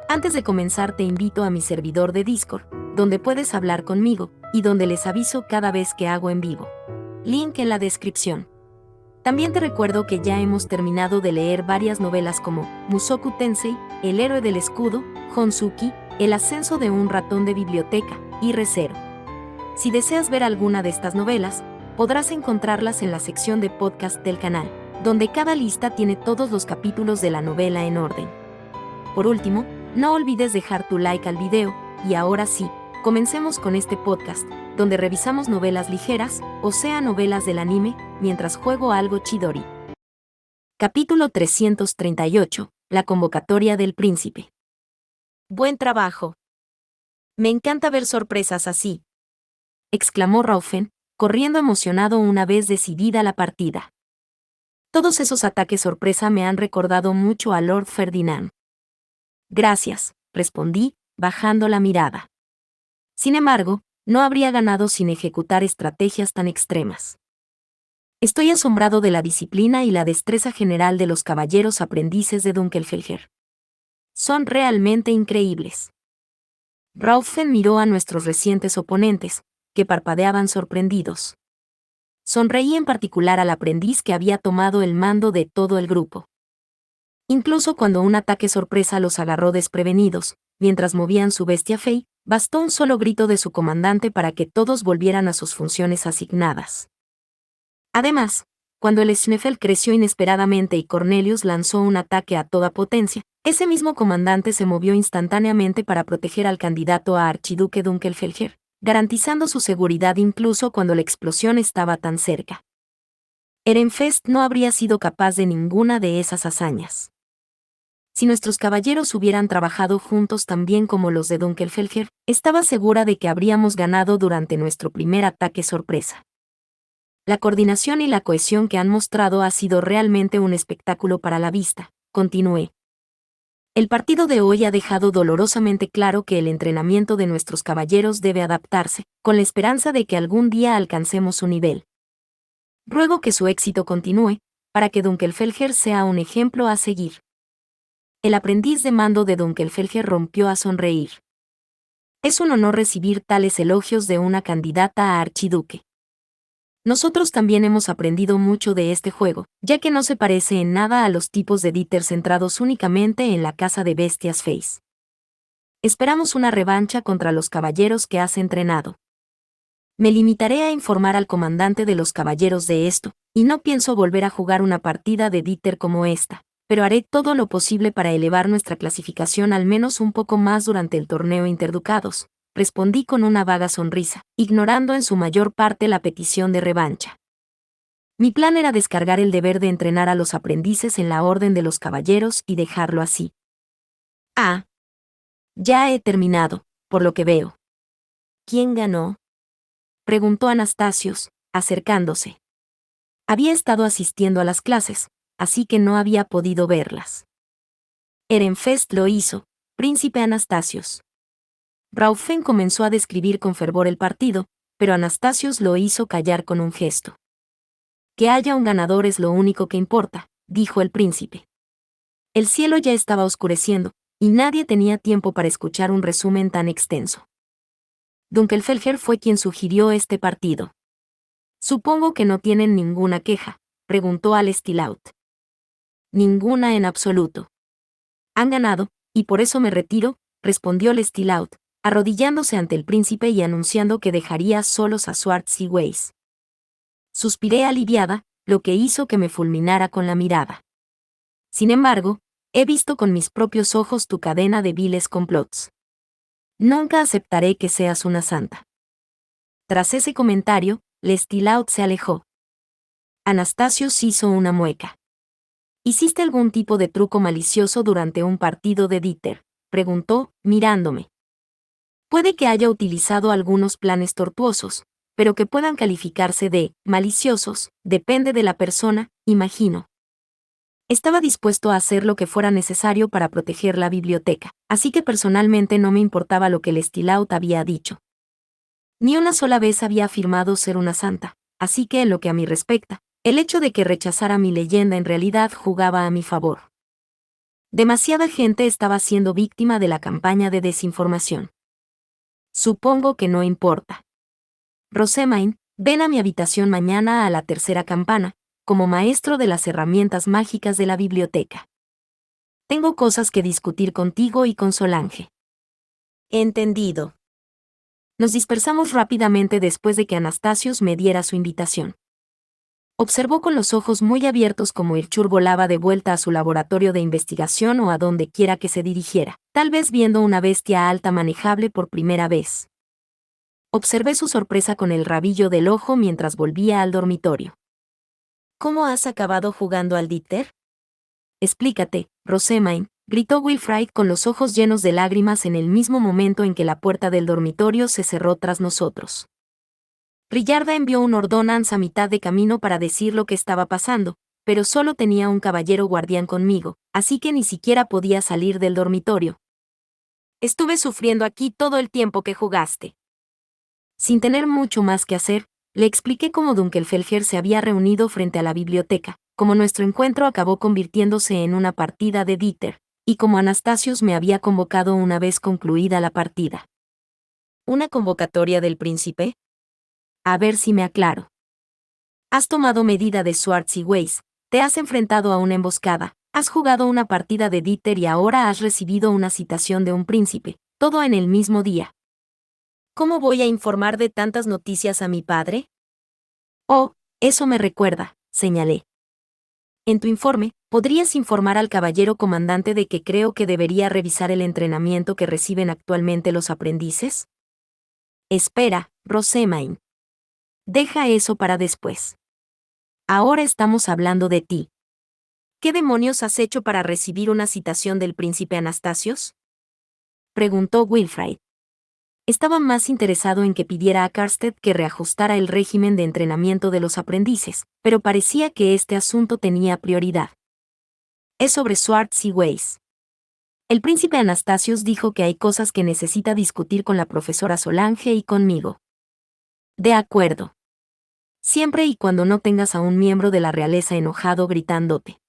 Antes de comenzar te invito a mi servidor de Discord, donde puedes hablar conmigo, y donde les aviso cada vez que hago en vivo. Link en la descripción. También te recuerdo que ya hemos terminado de leer varias novelas como Mushoku Tensei, El héroe del escudo, Honsuki, El ascenso de un ratón de biblioteca, y Re:Zero. Si deseas ver alguna de estas novelas, podrás encontrarlas en la sección de podcast del canal, donde cada lista tiene todos los capítulos de la novela en orden. Por último, no olvides dejar tu like al video, y ahora sí, comencemos con este podcast, donde revisamos novelas ligeras, o sea novelas del anime, mientras juego algo Chidori. Capítulo 338, La convocatoria del príncipe. Buen trabajo. Me encanta ver sorpresas así, exclamó Raufen, corriendo emocionado una vez decidida la partida. Todos esos ataques sorpresa me han recordado mucho a Lord Ferdinand. Gracias, respondí, bajando la mirada. Sin embargo, no habría ganado sin ejecutar estrategias tan extremas. Estoy asombrado de la disciplina y la destreza general de los caballeros aprendices de Dunkelfelger. Son realmente increíbles. Raufen miró a nuestros recientes oponentes, que parpadeaban sorprendidos. Sonreí en particular al aprendiz que había tomado el mando de todo el grupo. Incluso cuando un ataque sorpresa los agarró desprevenidos, mientras movían su bestia Fei, bastó un solo grito de su comandante para que todos volvieran a sus funciones asignadas. Además, cuando el Schneffel creció inesperadamente y Cornelius lanzó un ataque a toda potencia, ese mismo comandante se movió instantáneamente para proteger al candidato a archiduque Dunkelfelger, garantizando su seguridad incluso cuando la explosión estaba tan cerca. Ehrenfest no habría sido capaz de ninguna de esas hazañas. Si nuestros caballeros hubieran trabajado juntos tan bien como los de Dunkelfelger, estaba segura de que habríamos ganado durante nuestro primer ataque sorpresa. La coordinación y la cohesión que han mostrado ha sido realmente un espectáculo para la vista, continué. El partido de hoy ha dejado dolorosamente claro que el entrenamiento de nuestros caballeros debe adaptarse, con la esperanza de que algún día alcancemos su nivel. Ruego que su éxito continúe, para que Dunkelfelger sea un ejemplo a seguir. El aprendiz de mando de Dunkelfelger rompió a sonreír. Es un honor recibir tales elogios de una candidata a archiduque. Nosotros también hemos aprendido mucho de este juego, ya que no se parece en nada a los tipos de Dieter centrados únicamente en la caza de bestias Feis. Esperamos una revancha contra los caballeros que has entrenado. Me limitaré a informar al comandante de los caballeros de esto, y no pienso volver a jugar una partida de Dieter como esta, pero haré todo lo posible para elevar nuestra clasificación al menos un poco más durante el torneo Interducados, respondí con una vaga sonrisa, ignorando en su mayor parte la petición de revancha. Mi plan era descargar el deber de entrenar a los aprendices en la Orden de los Caballeros y dejarlo así. Ah. Ya he terminado, por lo que veo. ¿Quién ganó? Preguntó Anastasios, acercándose. Había estado asistiendo a las clases, así que no había podido verlas. Ehrenfest lo hizo, príncipe Anastasios. Raufen comenzó a describir con fervor el partido, pero Anastasios lo hizo callar con un gesto. Que haya un ganador es lo único que importa, dijo el príncipe. El cielo ya estaba oscureciendo, y nadie tenía tiempo para escuchar un resumen tan extenso. Dunkelfelger fue quien sugirió este partido. Supongo que no tienen ninguna queja, preguntó al Stilaut. Ninguna en absoluto. Han ganado, y por eso me retiro, respondió el Stilaut, arrodillándose ante el príncipe y anunciando que dejaría solos a Swartz y Weiss. Suspiré aliviada, lo que hizo que me fulminara con la mirada. Sin embargo, he visto con mis propios ojos tu cadena de viles complots. Nunca aceptaré que seas una santa. Tras ese comentario, Lestilaut se alejó. Anastasios hizo una mueca. ¿Hiciste algún tipo de truco malicioso durante un partido de Dieter?, preguntó, mirándome. Puede que haya utilizado algunos planes tortuosos, pero que puedan calificarse de maliciosos, depende de la persona, imagino. Estaba dispuesto a hacer lo que fuera necesario para proteger la biblioteca, así que personalmente no me importaba lo que el Stilaut había dicho. Ni una sola vez había afirmado ser una santa, así que en lo que a mí respecta, el hecho de que rechazara mi leyenda en realidad jugaba a mi favor. Demasiada gente estaba siendo víctima de la campaña de desinformación. Supongo que no importa. Rosémain, ven a mi habitación mañana a la tercera campana, como maestro de las herramientas mágicas de la biblioteca. Tengo cosas que discutir contigo y con Solange. Entendido. Nos dispersamos rápidamente después de que Anastasios me diera su invitación. Observó con los ojos muy abiertos cómo Irchur volaba de vuelta a su laboratorio de investigación o a donde quiera que se dirigiera, tal vez viendo una bestia alta manejable por primera vez. Observé su sorpresa con el rabillo del ojo mientras volvía al dormitorio. ¿Cómo has acabado jugando al Dieter? Explícate, Rosémain, gritó Wilfrid con los ojos llenos de lágrimas en el mismo momento en que la puerta del dormitorio se cerró tras nosotros. Rillarda envió un ordonance a mitad de camino para decir lo que estaba pasando, pero solo tenía un caballero guardián conmigo, así que ni siquiera podía salir del dormitorio. Estuve sufriendo aquí todo el tiempo que jugaste. Sin tener mucho más que hacer, le expliqué cómo Dunkelfelger se había reunido frente a la biblioteca, cómo nuestro encuentro acabó convirtiéndose en una partida de Dieter, y cómo Anastasios me había convocado una vez concluida la partida. ¿Una convocatoria del príncipe? A ver si me aclaro. Has tomado medida de Swartz y Weiss, te has enfrentado a una emboscada, has jugado una partida de Dieter y ahora has recibido una citación de un príncipe, todo en el mismo día. ¿Cómo voy a informar de tantas noticias a mi padre? Oh, eso me recuerda, señalé. En tu informe, ¿podrías informar al caballero comandante de que creo que debería revisar el entrenamiento que reciben actualmente los aprendices? Espera, Rosémain. Deja eso para después. Ahora estamos hablando de ti. ¿Qué demonios has hecho para recibir una citación del príncipe Anastasios? Preguntó Wilfrid. Estaba más interesado en que pidiera a Karsted que reajustara el régimen de entrenamiento de los aprendices, pero parecía que este asunto tenía prioridad. Es sobre Swartz y Weiss. El príncipe Anastasios dijo que hay cosas que necesita discutir con la profesora Solange y conmigo. De acuerdo. Siempre y cuando no tengas a un miembro de la realeza enojado gritándote.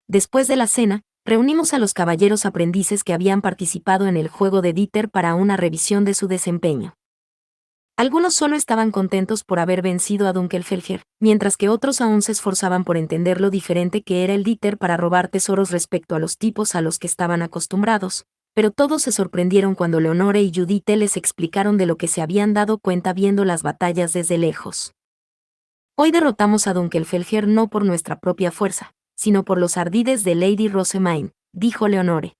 Después de la cena, reunimos a los caballeros aprendices que habían participado en el juego de Dieter para una revisión de su desempeño. Algunos solo estaban contentos por haber vencido a Dunkelfelger, mientras que otros aún se esforzaban por entender lo diferente que era el Dieter para robar tesoros respecto a los tipos a los que estaban acostumbrados, pero todos se sorprendieron cuando Leonore y Judith les explicaron de lo que se habían dado cuenta viendo las batallas desde lejos. Hoy derrotamos a Dunkelfelger no por nuestra propia fuerza, sino por los ardides de Lady Rosémain, dijo Leonore.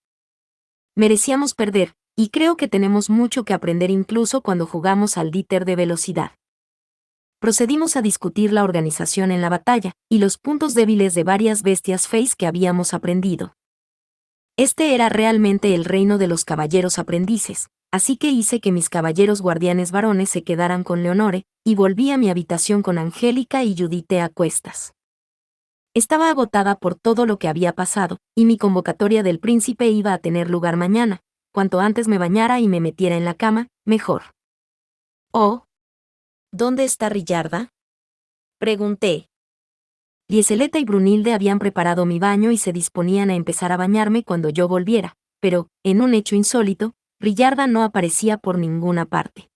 Merecíamos perder, y creo que tenemos mucho que aprender incluso cuando jugamos al Dieter de velocidad. Procedimos a discutir la organización en la batalla, y los puntos débiles de varias bestias Face que habíamos aprendido. Este era realmente el reino de los caballeros aprendices, así que hice que mis caballeros guardianes varones se quedaran con Leonore, y volví a mi habitación con Angélica y Judith a cuestas. Estaba agotada por todo lo que había pasado, y mi convocatoria del príncipe iba a tener lugar mañana. Cuanto antes me bañara y me metiera en la cama, mejor. Oh. ¿Dónde está Rillarda? Pregunté. Lieseleta y Brunilde habían preparado mi baño y se disponían a empezar a bañarme cuando yo volviera, pero, en un hecho insólito, Rillarda no aparecía por ninguna parte.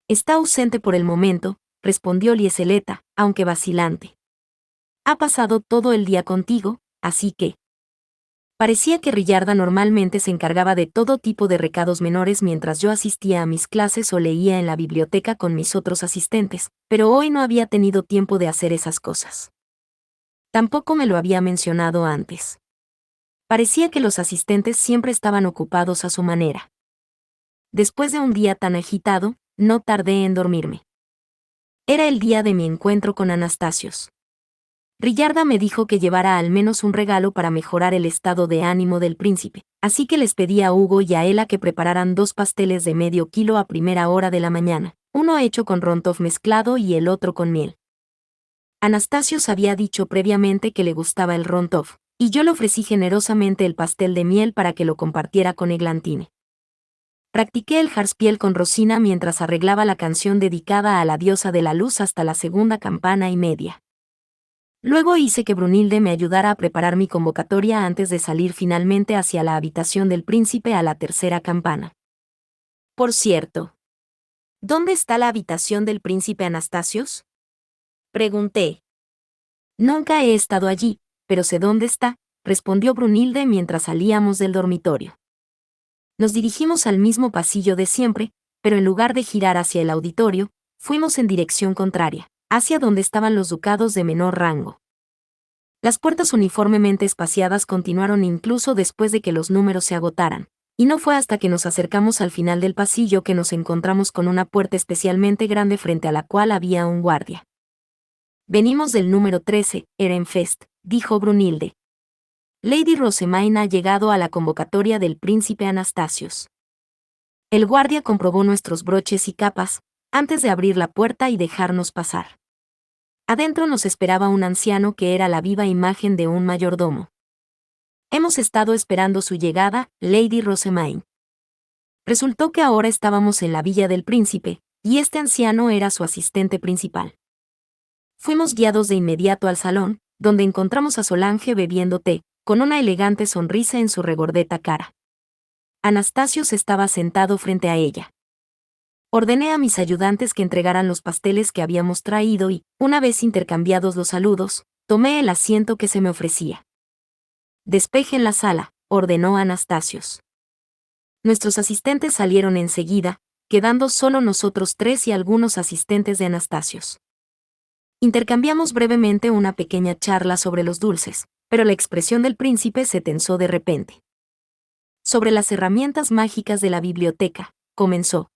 Está ausente por el momento, respondió Lieseleta, aunque vacilante. Ha pasado todo el día contigo, así que... Parecía que Rillarda normalmente se encargaba de todo tipo de recados menores mientras yo asistía a mis clases o leía en la biblioteca con mis otros asistentes, pero hoy no había tenido tiempo de hacer esas cosas. Tampoco me lo había mencionado antes. Parecía que los asistentes siempre estaban ocupados a su manera. Después de un día tan agitado, no tardé en dormirme. Era el día de mi encuentro con Anastasios. Rillarda me dijo que llevara al menos un regalo para mejorar el estado de ánimo del príncipe, así que les pedí a Hugo y a Ela que prepararan 2 pasteles de medio kilo a primera hora de la mañana, uno hecho con Rontoff mezclado y el otro con miel. Anastasios había dicho previamente que le gustaba el Rontoff, y yo le ofrecí generosamente el pastel de miel para que lo compartiera con Eglantine. Practiqué el Harspiel con Rosina mientras arreglaba la canción dedicada a la diosa de la luz hasta la segunda campana y media. Luego hice que Brunilde me ayudara a preparar mi convocatoria antes de salir finalmente hacia la habitación del príncipe a la tercera campana. Por cierto, ¿dónde está la habitación del príncipe Anastasios? Pregunté. Nunca he estado allí, pero sé dónde está, respondió Brunilde mientras salíamos del dormitorio. Nos dirigimos al mismo pasillo de siempre, pero en lugar de girar hacia el auditorio, fuimos en dirección contraria, hacia donde estaban los ducados de menor rango. Las puertas uniformemente espaciadas continuaron incluso después de que los números se agotaran, y no fue hasta que nos acercamos al final del pasillo que nos encontramos con una puerta especialmente grande frente a la cual había un guardia. Venimos del número 13, Ehrenfest, dijo Brunilde. Lady Rosemaine ha llegado a la convocatoria del príncipe Anastasios. El guardia comprobó nuestros broches y capas, antes de abrir la puerta y dejarnos pasar. Adentro nos esperaba un anciano que era la viva imagen de un mayordomo. Hemos estado esperando su llegada, Lady Rosemaine. Resultó que ahora estábamos en la villa del príncipe, y este anciano era su asistente principal. Fuimos guiados de inmediato al salón, donde encontramos a Solange bebiendo té, con una elegante sonrisa en su regordeta cara. Anastasios estaba sentado frente a ella. Ordené a mis ayudantes que entregaran los pasteles que habíamos traído y, una vez intercambiados los saludos, tomé el asiento que se me ofrecía. Despejen la sala, ordenó Anastasios. Nuestros asistentes salieron enseguida, quedando solo nosotros tres y algunos asistentes de Anastasios. Intercambiamos brevemente una pequeña charla sobre los dulces, pero la expresión del príncipe se tensó de repente. Sobre las herramientas mágicas de la biblioteca, comenzó.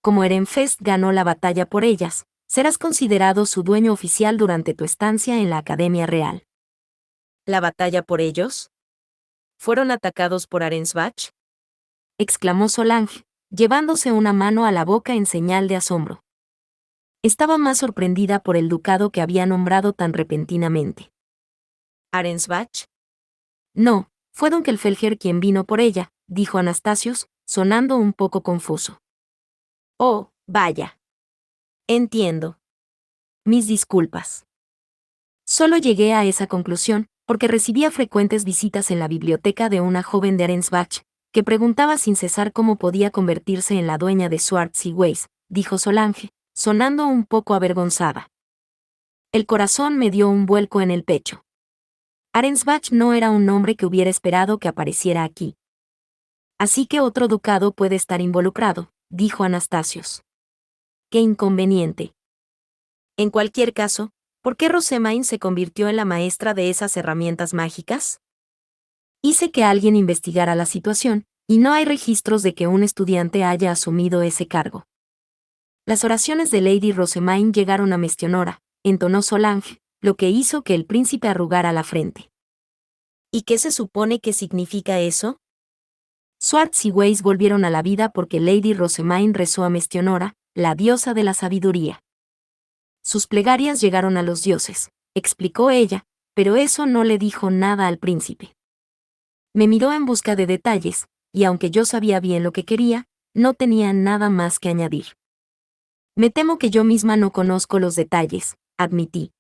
Como Ehrenfest ganó la batalla por ellas, serás considerado su dueño oficial durante tu estancia en la Academia Real. ¿La batalla por ellos? ¿Fueron atacados por Arensbach? Exclamó Solange, llevándose una mano a la boca en señal de asombro. Estaba más sorprendida por el ducado que había nombrado tan repentinamente. ¿Arensbach? No, fue don Kelfelger quien vino por ella, dijo Anastasios, sonando un poco confuso. Oh, vaya. Entiendo. Mis disculpas. Solo llegué a esa conclusión, porque recibía frecuentes visitas en la biblioteca de una joven de Arensbach, que preguntaba sin cesar cómo podía convertirse en la dueña de Swartz y Weiss, dijo Solange, sonando un poco avergonzada. El corazón me dio un vuelco en el pecho. Arensbach no era un nombre que hubiera esperado que apareciera aquí. Así que otro ducado puede estar involucrado, dijo Anastasios. ¡Qué inconveniente! En cualquier caso, ¿por qué Rosemaine se convirtió en la maestra de esas herramientas mágicas? Hice que alguien investigara la situación, y no hay registros de que un estudiante haya asumido ese cargo. Las oraciones de Lady Rosemaine llegaron a Mestionora, entonó Solange, lo que hizo que el príncipe arrugara la frente. ¿Y qué se supone que significa eso? Swartz y Weiss volvieron a la vida porque Lady Rosemaine rezó a Mestionora, la diosa de la sabiduría. Sus plegarias llegaron a los dioses, explicó ella, pero eso no le dijo nada al príncipe. Me miró en busca de detalles, y aunque yo sabía bien lo que quería, no tenía nada más que añadir. Me temo que yo misma no conozco los detalles, admití.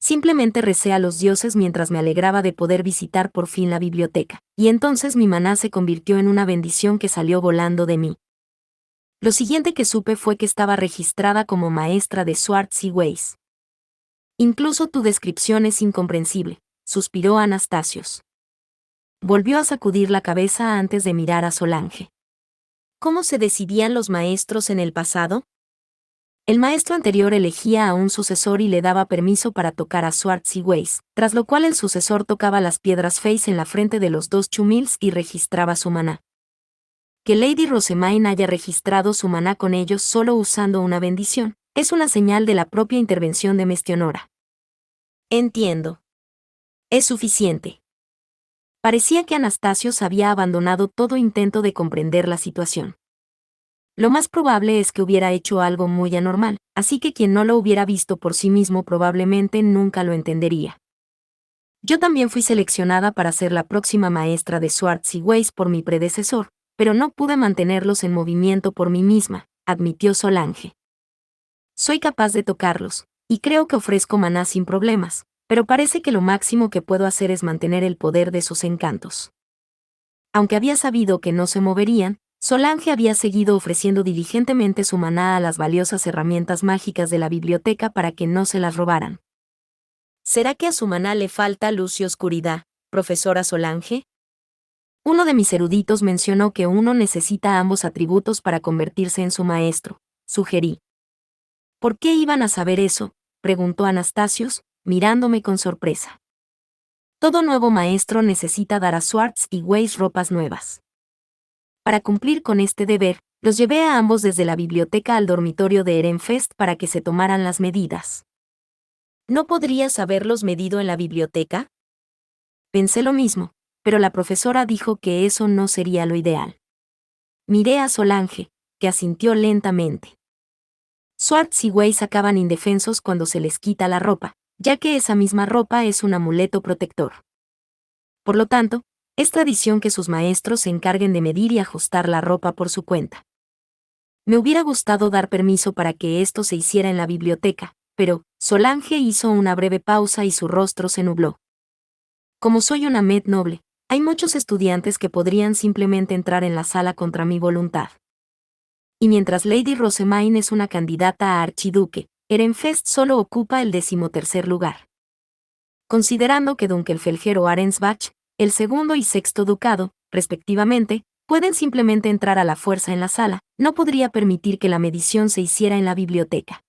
Simplemente recé a los dioses mientras me alegraba de poder visitar por fin la biblioteca, y entonces mi maná se convirtió en una bendición que salió volando de mí. Lo siguiente que supe fue que estaba registrada como maestra de Swartz y Weiss. Incluso tu descripción es incomprensible, suspiró Anastasios. Volvió a sacudir la cabeza antes de mirar a Solange. ¿Cómo se decidían los maestros en el pasado? El maestro anterior elegía a un sucesor y le daba permiso para tocar a Swartz y Weiss, tras lo cual el sucesor tocaba las piedras Face en la frente de los dos Chumils y registraba su maná. Que Lady Rosemaine haya registrado su maná con ellos solo usando una bendición, es una señal de la propia intervención de Mestionora. Entiendo. Es suficiente. Parecía que Anastasios había abandonado todo intento de comprender la situación. Lo más probable es que hubiera hecho algo muy anormal, así que quien no lo hubiera visto por sí mismo probablemente nunca lo entendería. Yo también fui seleccionada para ser la próxima maestra de Swartz y Weiss por mi predecesor, pero no pude mantenerlos en movimiento por mí misma, admitió Solange. Soy capaz de tocarlos, y creo que ofrezco maná sin problemas, pero parece que lo máximo que puedo hacer es mantener el poder de sus encantos. Aunque había sabido que no se moverían, Solange había seguido ofreciendo diligentemente su maná a las valiosas herramientas mágicas de la biblioteca para que no se las robaran. ¿Será que a su maná le falta luz y oscuridad, profesora Solange? Uno de mis eruditos mencionó que uno necesita ambos atributos para convertirse en su maestro, sugerí. ¿Por qué iban a saber eso?, preguntó Anastasios, mirándome con sorpresa. Todo nuevo maestro necesita dar a Schwartz y Weiss ropas nuevas. Para cumplir con este deber, los llevé a ambos desde la biblioteca al dormitorio de Ehrenfest para que se tomaran las medidas. ¿No podrías haberlos medido en la biblioteca? Pensé lo mismo, pero la profesora dijo que eso no sería lo ideal. Miré a Solange, que asintió lentamente. Schwartz y Weiss acaban indefensos cuando se les quita la ropa, ya que esa misma ropa es un amuleto protector. Por lo tanto, es tradición que sus maestros se encarguen de medir y ajustar la ropa por su cuenta. Me hubiera gustado dar permiso para que esto se hiciera en la biblioteca, pero Solange hizo una breve pausa y su rostro se nubló. Como soy una med noble, hay muchos estudiantes que podrían simplemente entrar en la sala contra mi voluntad. Y mientras Lady Rosemaine es una candidata a archiduque, Ehrenfest solo ocupa el 13º lugar. Considerando que Dunkelfelger o Arensbach, el segundo y sexto ducado, respectivamente, pueden simplemente entrar a la fuerza en la sala, no podría permitir que la medición se hiciera en la biblioteca.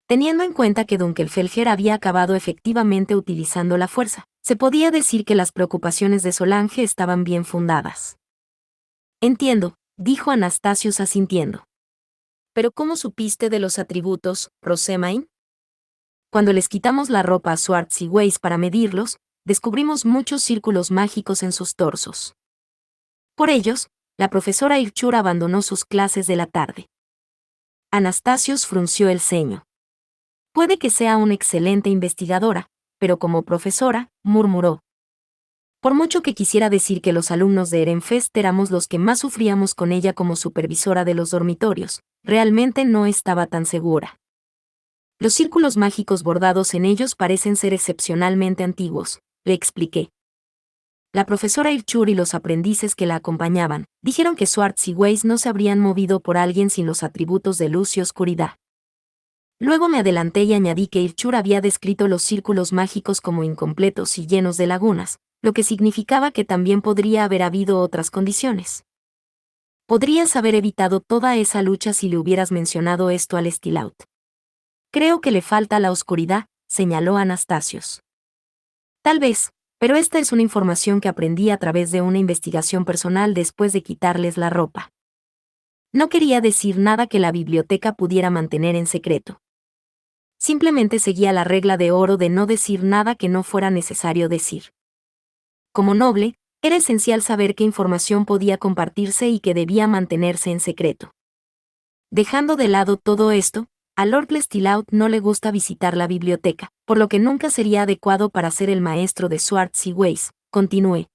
Teniendo en cuenta que Dunkelfelger había acabado efectivamente utilizando la fuerza, se podía decir que las preocupaciones de Solange estaban bien fundadas. Entiendo, dijo Anastasios asintiendo. ¿Pero cómo supiste de los atributos, Rosemaine? Cuando les quitamos la ropa a Schwartz y Weiss para medirlos, descubrimos muchos círculos mágicos en sus torsos. Por ellos, la profesora Irchur abandonó sus clases de la tarde. Anastasios frunció el ceño. Puede que sea una excelente investigadora, pero como profesora, murmuró. Por mucho que quisiera decir que los alumnos de Ehrenfest éramos los que más sufríamos con ella como supervisora de los dormitorios, realmente no estaba tan segura. Los círculos mágicos bordados en ellos parecen ser excepcionalmente antiguos, le expliqué. La profesora Irchur y los aprendices que la acompañaban dijeron que Schwartz y Weiss no se habrían movido por alguien sin los atributos de luz y oscuridad. Luego me adelanté y añadí que Irchur había descrito los círculos mágicos como incompletos y llenos de lagunas, lo que significaba que también podría haber habido otras condiciones. Podrías haber evitado toda esa lucha si le hubieras mencionado esto al Stilaut. Creo que le falta la oscuridad, señaló Anastasios. Tal vez, pero esta es una información que aprendí a través de una investigación personal después de quitarles la ropa. No quería decir nada que la biblioteca pudiera mantener en secreto. Simplemente seguía la regla de oro de no decir nada que no fuera necesario decir. Como noble, era esencial saber qué información podía compartirse y qué debía mantenerse en secreto. Dejando de lado todo esto, a Lord Lestilaut no le gusta visitar la biblioteca, por lo que nunca sería adecuado para ser el maestro de Schwartz y Weiss, continué.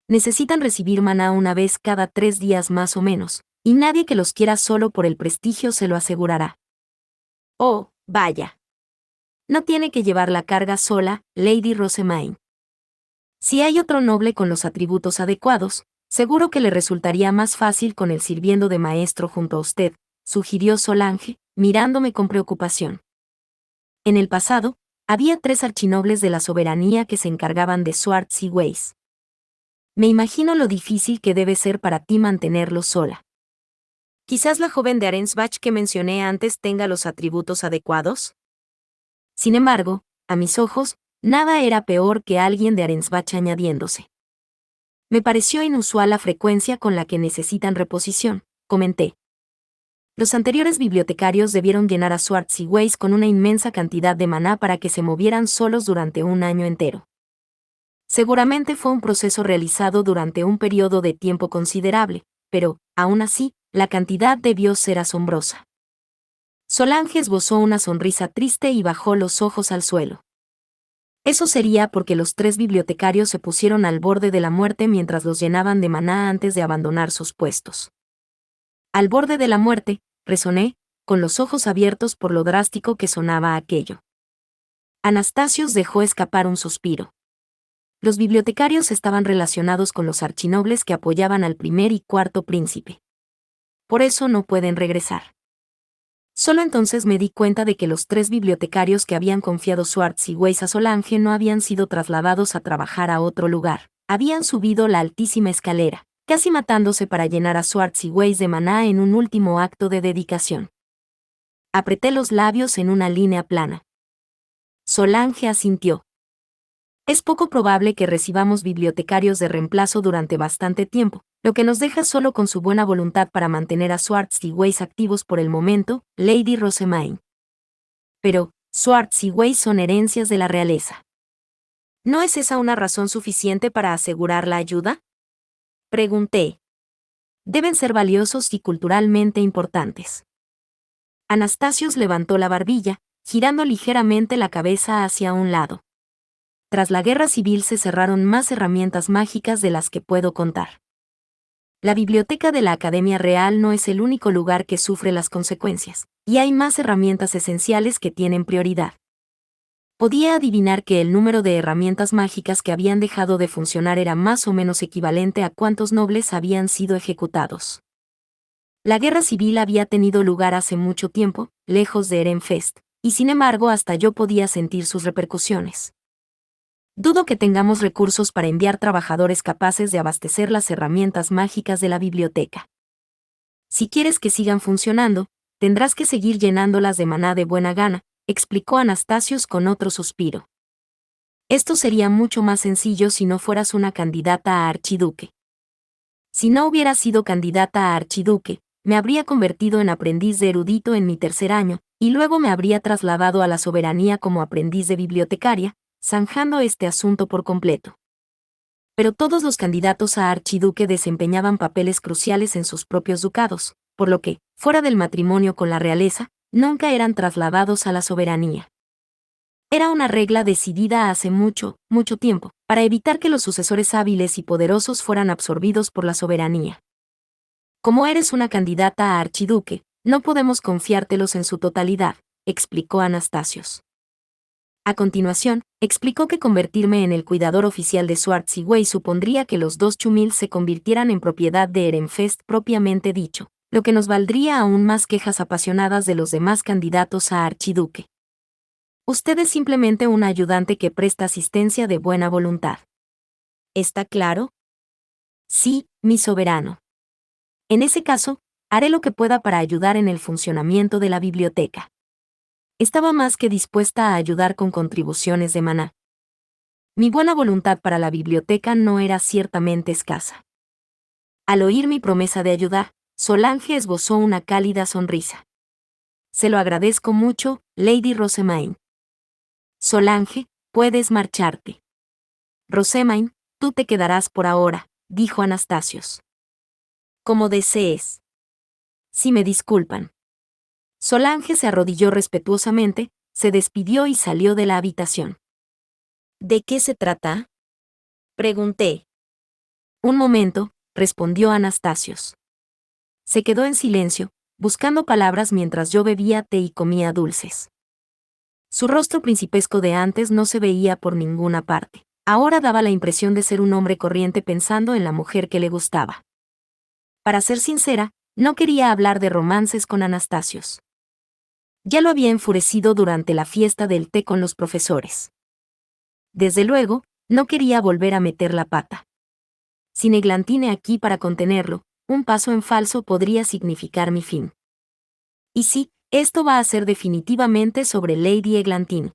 Necesitan recibir maná una vez cada 3 días más o menos, y nadie que los quiera solo por el prestigio se lo asegurará. Oh, vaya. No tiene que llevar la carga sola, Lady Rosemaine. Si hay otro noble con los atributos adecuados, seguro que le resultaría más fácil con el sirviendo de maestro junto a usted, sugirió Solange, mirándome con preocupación. En el pasado, había 3 archinobles de la soberanía que se encargaban de Schwartz y Weiss. Me imagino lo difícil que debe ser para ti mantenerlos sola. Quizás la joven de Arensbach que mencioné antes tenga los atributos adecuados. Sin embargo, a mis ojos, nada era peor que alguien de Arensbach añadiéndose. Me pareció inusual la frecuencia con la que necesitan reposición, comenté. Los anteriores bibliotecarios debieron llenar a Schwartz y Weiss con una inmensa cantidad de maná para que se movieran solos durante un año entero. Seguramente fue un proceso realizado durante un periodo de tiempo considerable, pero, aún así, la cantidad debió ser asombrosa. Solange esbozó una sonrisa triste y bajó los ojos al suelo. Eso sería porque los 3 bibliotecarios se pusieron al borde de la muerte mientras los llenaban de maná antes de abandonar sus puestos. Al borde de la muerte, resoné, con los ojos abiertos por lo drástico que sonaba aquello. Anastasios dejó escapar un suspiro. Los bibliotecarios estaban relacionados con los archinobles que apoyaban al primer y cuarto príncipe. Por eso no pueden regresar. Solo entonces me di cuenta de que los 3 bibliotecarios que habían confiado Swartz y Weiss a Solange no habían sido trasladados a trabajar a otro lugar. Habían subido la altísima escalera, casi matándose para llenar a Swartz y Weiss de maná en un último acto de dedicación. Apreté los labios en una línea plana. Solange asintió. Es poco probable que recibamos bibliotecarios de reemplazo durante bastante tiempo, lo que nos deja solo con su buena voluntad para mantener a Swartz y Weiss activos por el momento, Lady Rosemaine. Pero, Swartz y Weiss son herencias de la realeza. ¿No es esa una razón suficiente para asegurar la ayuda? Pregunté. Deben ser valiosos y culturalmente importantes. Anastasios levantó la barbilla, girando ligeramente la cabeza hacia un lado. Tras la guerra civil se cerraron más herramientas mágicas de las que puedo contar. La biblioteca de la Academia Real no es el único lugar que sufre las consecuencias, y hay más herramientas esenciales que tienen prioridad. Podía adivinar que el número de herramientas mágicas que habían dejado de funcionar era más o menos equivalente a cuántos nobles habían sido ejecutados. La guerra civil había tenido lugar hace mucho tiempo, lejos de Ehrenfest, y sin embargo hasta yo podía sentir sus repercusiones. Dudo que tengamos recursos para enviar trabajadores capaces de abastecer las herramientas mágicas de la biblioteca. Si quieres que sigan funcionando, tendrás que seguir llenándolas de maná de buena gana, explicó Anastasios con otro suspiro. Esto sería mucho más sencillo si no fueras una candidata a archiduque. Si no hubiera sido candidata a archiduque, me habría convertido en aprendiz de erudito en mi 3er año, y luego me habría trasladado a la soberanía como aprendiz de bibliotecaria, zanjando este asunto por completo. Pero todos los candidatos a archiduque desempeñaban papeles cruciales en sus propios ducados, por lo que, fuera del matrimonio con la realeza, nunca eran trasladados a la soberanía. Era una regla decidida hace mucho, mucho tiempo, para evitar que los sucesores hábiles y poderosos fueran absorbidos por la soberanía. Como eres una candidata a archiduque, no podemos confiártelos en su totalidad, explicó Anastasios. A continuación, explicó que convertirme en el cuidador oficial de Swartz y Weiss supondría que los 2 Chumil se convirtieran en propiedad de Ehrenfest propiamente dicho, lo que nos valdría aún más quejas apasionadas de los demás candidatos a archiduque. Usted es simplemente un ayudante que presta asistencia de buena voluntad. ¿Está claro? Sí, mi soberano. En ese caso, haré lo que pueda para ayudar en el funcionamiento de la biblioteca. Estaba más que dispuesta a ayudar con contribuciones de maná. Mi buena voluntad para la biblioteca no era ciertamente escasa. Al oír mi promesa de ayudar, Solange esbozó una cálida sonrisa. Se lo agradezco mucho, Lady Rosemaine. Solange, puedes marcharte. Rosemaine, tú te quedarás por ahora, dijo Anastasios. Como desees. Si me disculpan. Solange se arrodilló respetuosamente, se despidió y salió de la habitación. ¿De qué se trata? Pregunté. Un momento, respondió Anastasios. Se quedó en silencio, buscando palabras mientras yo bebía té y comía dulces. Su rostro principesco de antes no se veía por ninguna parte. Ahora daba la impresión de ser un hombre corriente pensando en la mujer que le gustaba. Para ser sincera, no quería hablar de romances con Anastasios. Ya lo había enfurecido durante la fiesta del té con los profesores. Desde luego, no quería volver a meter la pata. Sin Eglantine aquí para contenerlo, un paso en falso podría significar mi fin. Y sí, esto va a ser definitivamente sobre Lady Eglantine.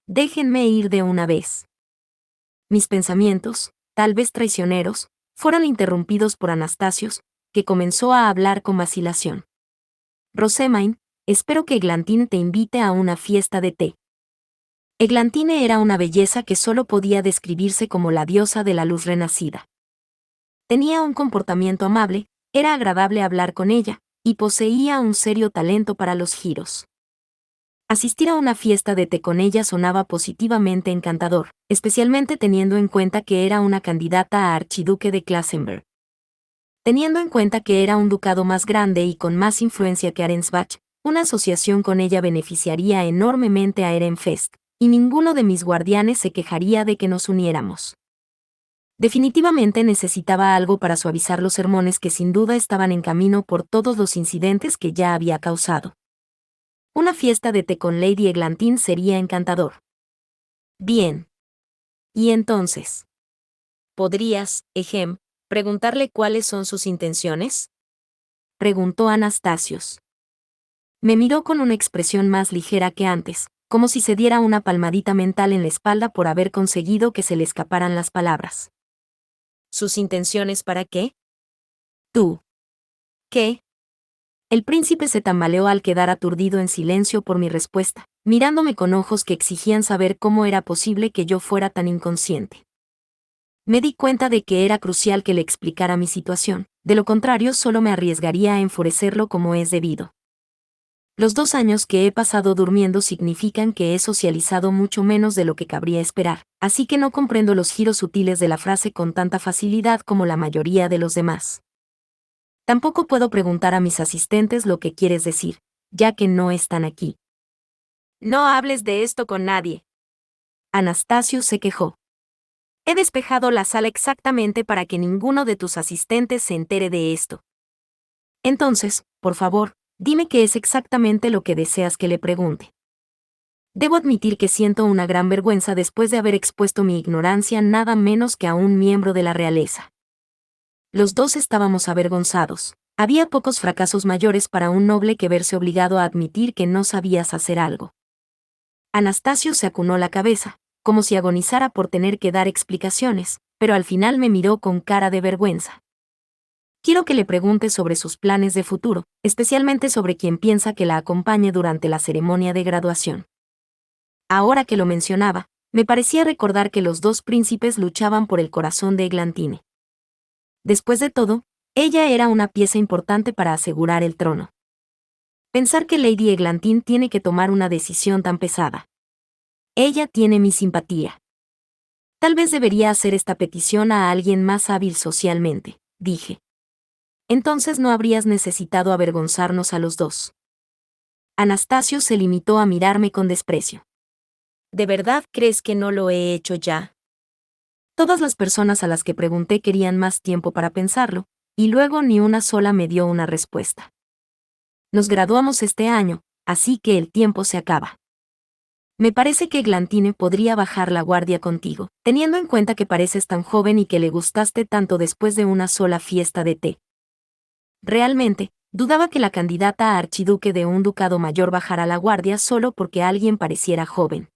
Déjenme ir de una vez. Mis pensamientos, tal vez traicioneros, fueron interrumpidos por Anastasios, que comenzó a hablar con vacilación. Rosemaine, espero que Eglantine te invite a una fiesta de té. Eglantine era una belleza que solo podía describirse como la diosa de la luz renacida. Tenía un comportamiento amable, era agradable hablar con ella, y poseía un serio talento para los giros. Asistir a una fiesta de té con ella sonaba positivamente encantador, especialmente teniendo en cuenta que era una candidata a archiduque de Klassenberg. Teniendo en cuenta que era un ducado más grande y con más influencia que Arensbach, Una asociación con ella beneficiaría enormemente a Erenfest, y ninguno de mis guardianes se quejaría de que nos uniéramos. Definitivamente necesitaba algo para suavizar los sermones que sin duda estaban en camino por todos los incidentes que ya había causado. Una fiesta de té con Lady Eglantine sería encantador. Bien. ¿Y entonces? ¿Podrías, preguntarle cuáles son sus intenciones? Preguntó Anastasios. Me miró con una expresión más ligera que antes, como si se diera una palmadita mental en la espalda por haber conseguido que se le escaparan las palabras. ¿Sus intenciones para qué? ¿Tú? ¿Qué? El príncipe se tambaleó al quedar aturdido en silencio por mi respuesta, mirándome con ojos que exigían saber cómo era posible que yo fuera tan inconsciente. Me di cuenta de que era crucial que le explicara mi situación, de lo contrario solo me arriesgaría a enfurecerlo como es debido. Los 2 años que he pasado durmiendo significan que he socializado mucho menos de lo que cabría esperar, así que no comprendo los giros sutiles de la frase con tanta facilidad como la mayoría de los demás. Tampoco puedo preguntar a mis asistentes lo que quieres decir, ya que no están aquí. No hables de esto con nadie. Anastasio se quejó. He despejado la sala exactamente para que ninguno de tus asistentes se entere de esto. Entonces, por favor, dime qué es exactamente lo que deseas que le pregunte. Debo admitir que siento una gran vergüenza después de haber expuesto mi ignorancia nada menos que a un miembro de la realeza. Los dos estábamos avergonzados. Había pocos fracasos mayores para un noble que verse obligado a admitir que no sabías hacer algo. Anastasio se acunó la cabeza, como si agonizara por tener que dar explicaciones, pero al final me miró con cara de vergüenza. Quiero que le pregunte sobre sus planes de futuro, especialmente sobre quién piensa que la acompañe durante la ceremonia de graduación. Ahora que lo mencionaba, me parecía recordar que los 2 príncipes luchaban por el corazón de Eglantine. Después de todo, ella era una pieza importante para asegurar el trono. Pensar que Lady Eglantine tiene que tomar una decisión tan pesada. Ella tiene mi simpatía. Tal vez debería hacer esta petición a alguien más hábil socialmente, dije. Entonces no habrías necesitado avergonzarnos a los 2. Anastasio se limitó a mirarme con desprecio. ¿De verdad crees que no lo he hecho ya? Todas las personas a las que pregunté querían más tiempo para pensarlo, y luego ni una sola me dio una respuesta. Nos graduamos este año, así que el tiempo se acaba. Me parece que Eglantine podría bajar la guardia contigo, teniendo en cuenta que pareces tan joven y que le gustaste tanto después de una sola fiesta de té. Realmente, dudaba que la candidata a archiduque de un ducado mayor bajara la guardia solo porque alguien pareciera joven.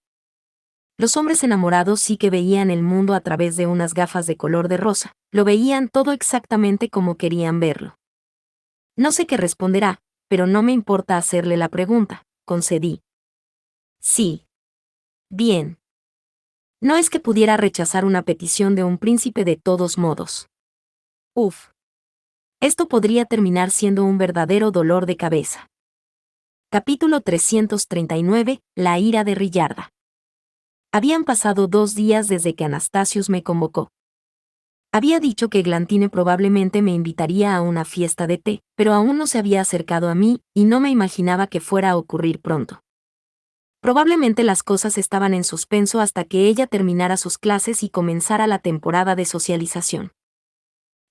Los hombres enamorados sí que veían el mundo a través de unas gafas de color de rosa, lo veían todo exactamente como querían verlo. No sé qué responderá, pero no me importa hacerle la pregunta, concedí. Sí. Bien. No es que pudiera rechazar una petición de un príncipe de todos modos. Uf. Esto podría terminar siendo un verdadero dolor de cabeza. Capítulo 339, La ira de Rillarda. Habían pasado 2 días desde que Anastasius me convocó. Había dicho que Eglantine probablemente me invitaría a una fiesta de té, pero aún no se había acercado a mí, y no me imaginaba que fuera a ocurrir pronto. Probablemente las cosas estaban en suspenso hasta que ella terminara sus clases y comenzara la temporada de socialización.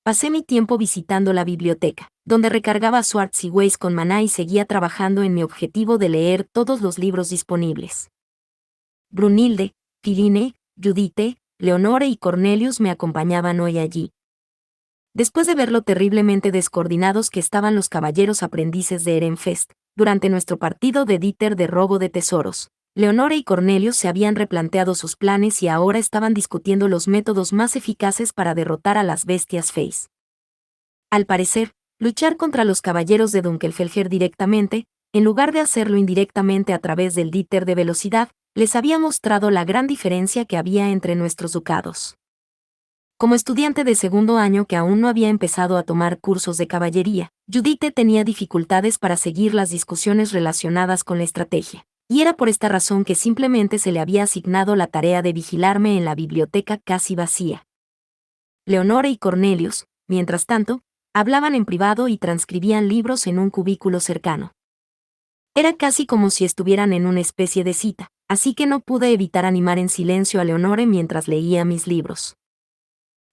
Pasé mi tiempo visitando la biblioteca, donde recargaba Swords y Ways con maná y seguía trabajando en mi objetivo de leer todos los libros disponibles. Brunilde, Filine, Judite, Leonore y Cornelius me acompañaban hoy allí. Después de ver lo terriblemente descoordinados que estaban los caballeros aprendices de Erenfest, durante nuestro partido de Dieter de robo de tesoros, Leonore y Cornelius se habían replanteado sus planes y ahora estaban discutiendo los métodos más eficaces para derrotar a las bestias Face. Al parecer, luchar contra los caballeros de Dunkelfelger directamente, en lugar de hacerlo indirectamente a través del Dieter de velocidad, les había mostrado la gran diferencia que había entre nuestros ducados. Como estudiante de segundo año que aún no había empezado a tomar cursos de caballería, Judite tenía dificultades para seguir las discusiones relacionadas con la estrategia, y era por esta razón que simplemente se le había asignado la tarea de vigilarme en la biblioteca casi vacía. Leonore y Cornelius, mientras tanto, hablaban en privado y transcribían libros en un cubículo cercano. Era casi como si estuvieran en una especie de cita, así que no pude evitar animar en silencio a Leonore mientras leía mis libros.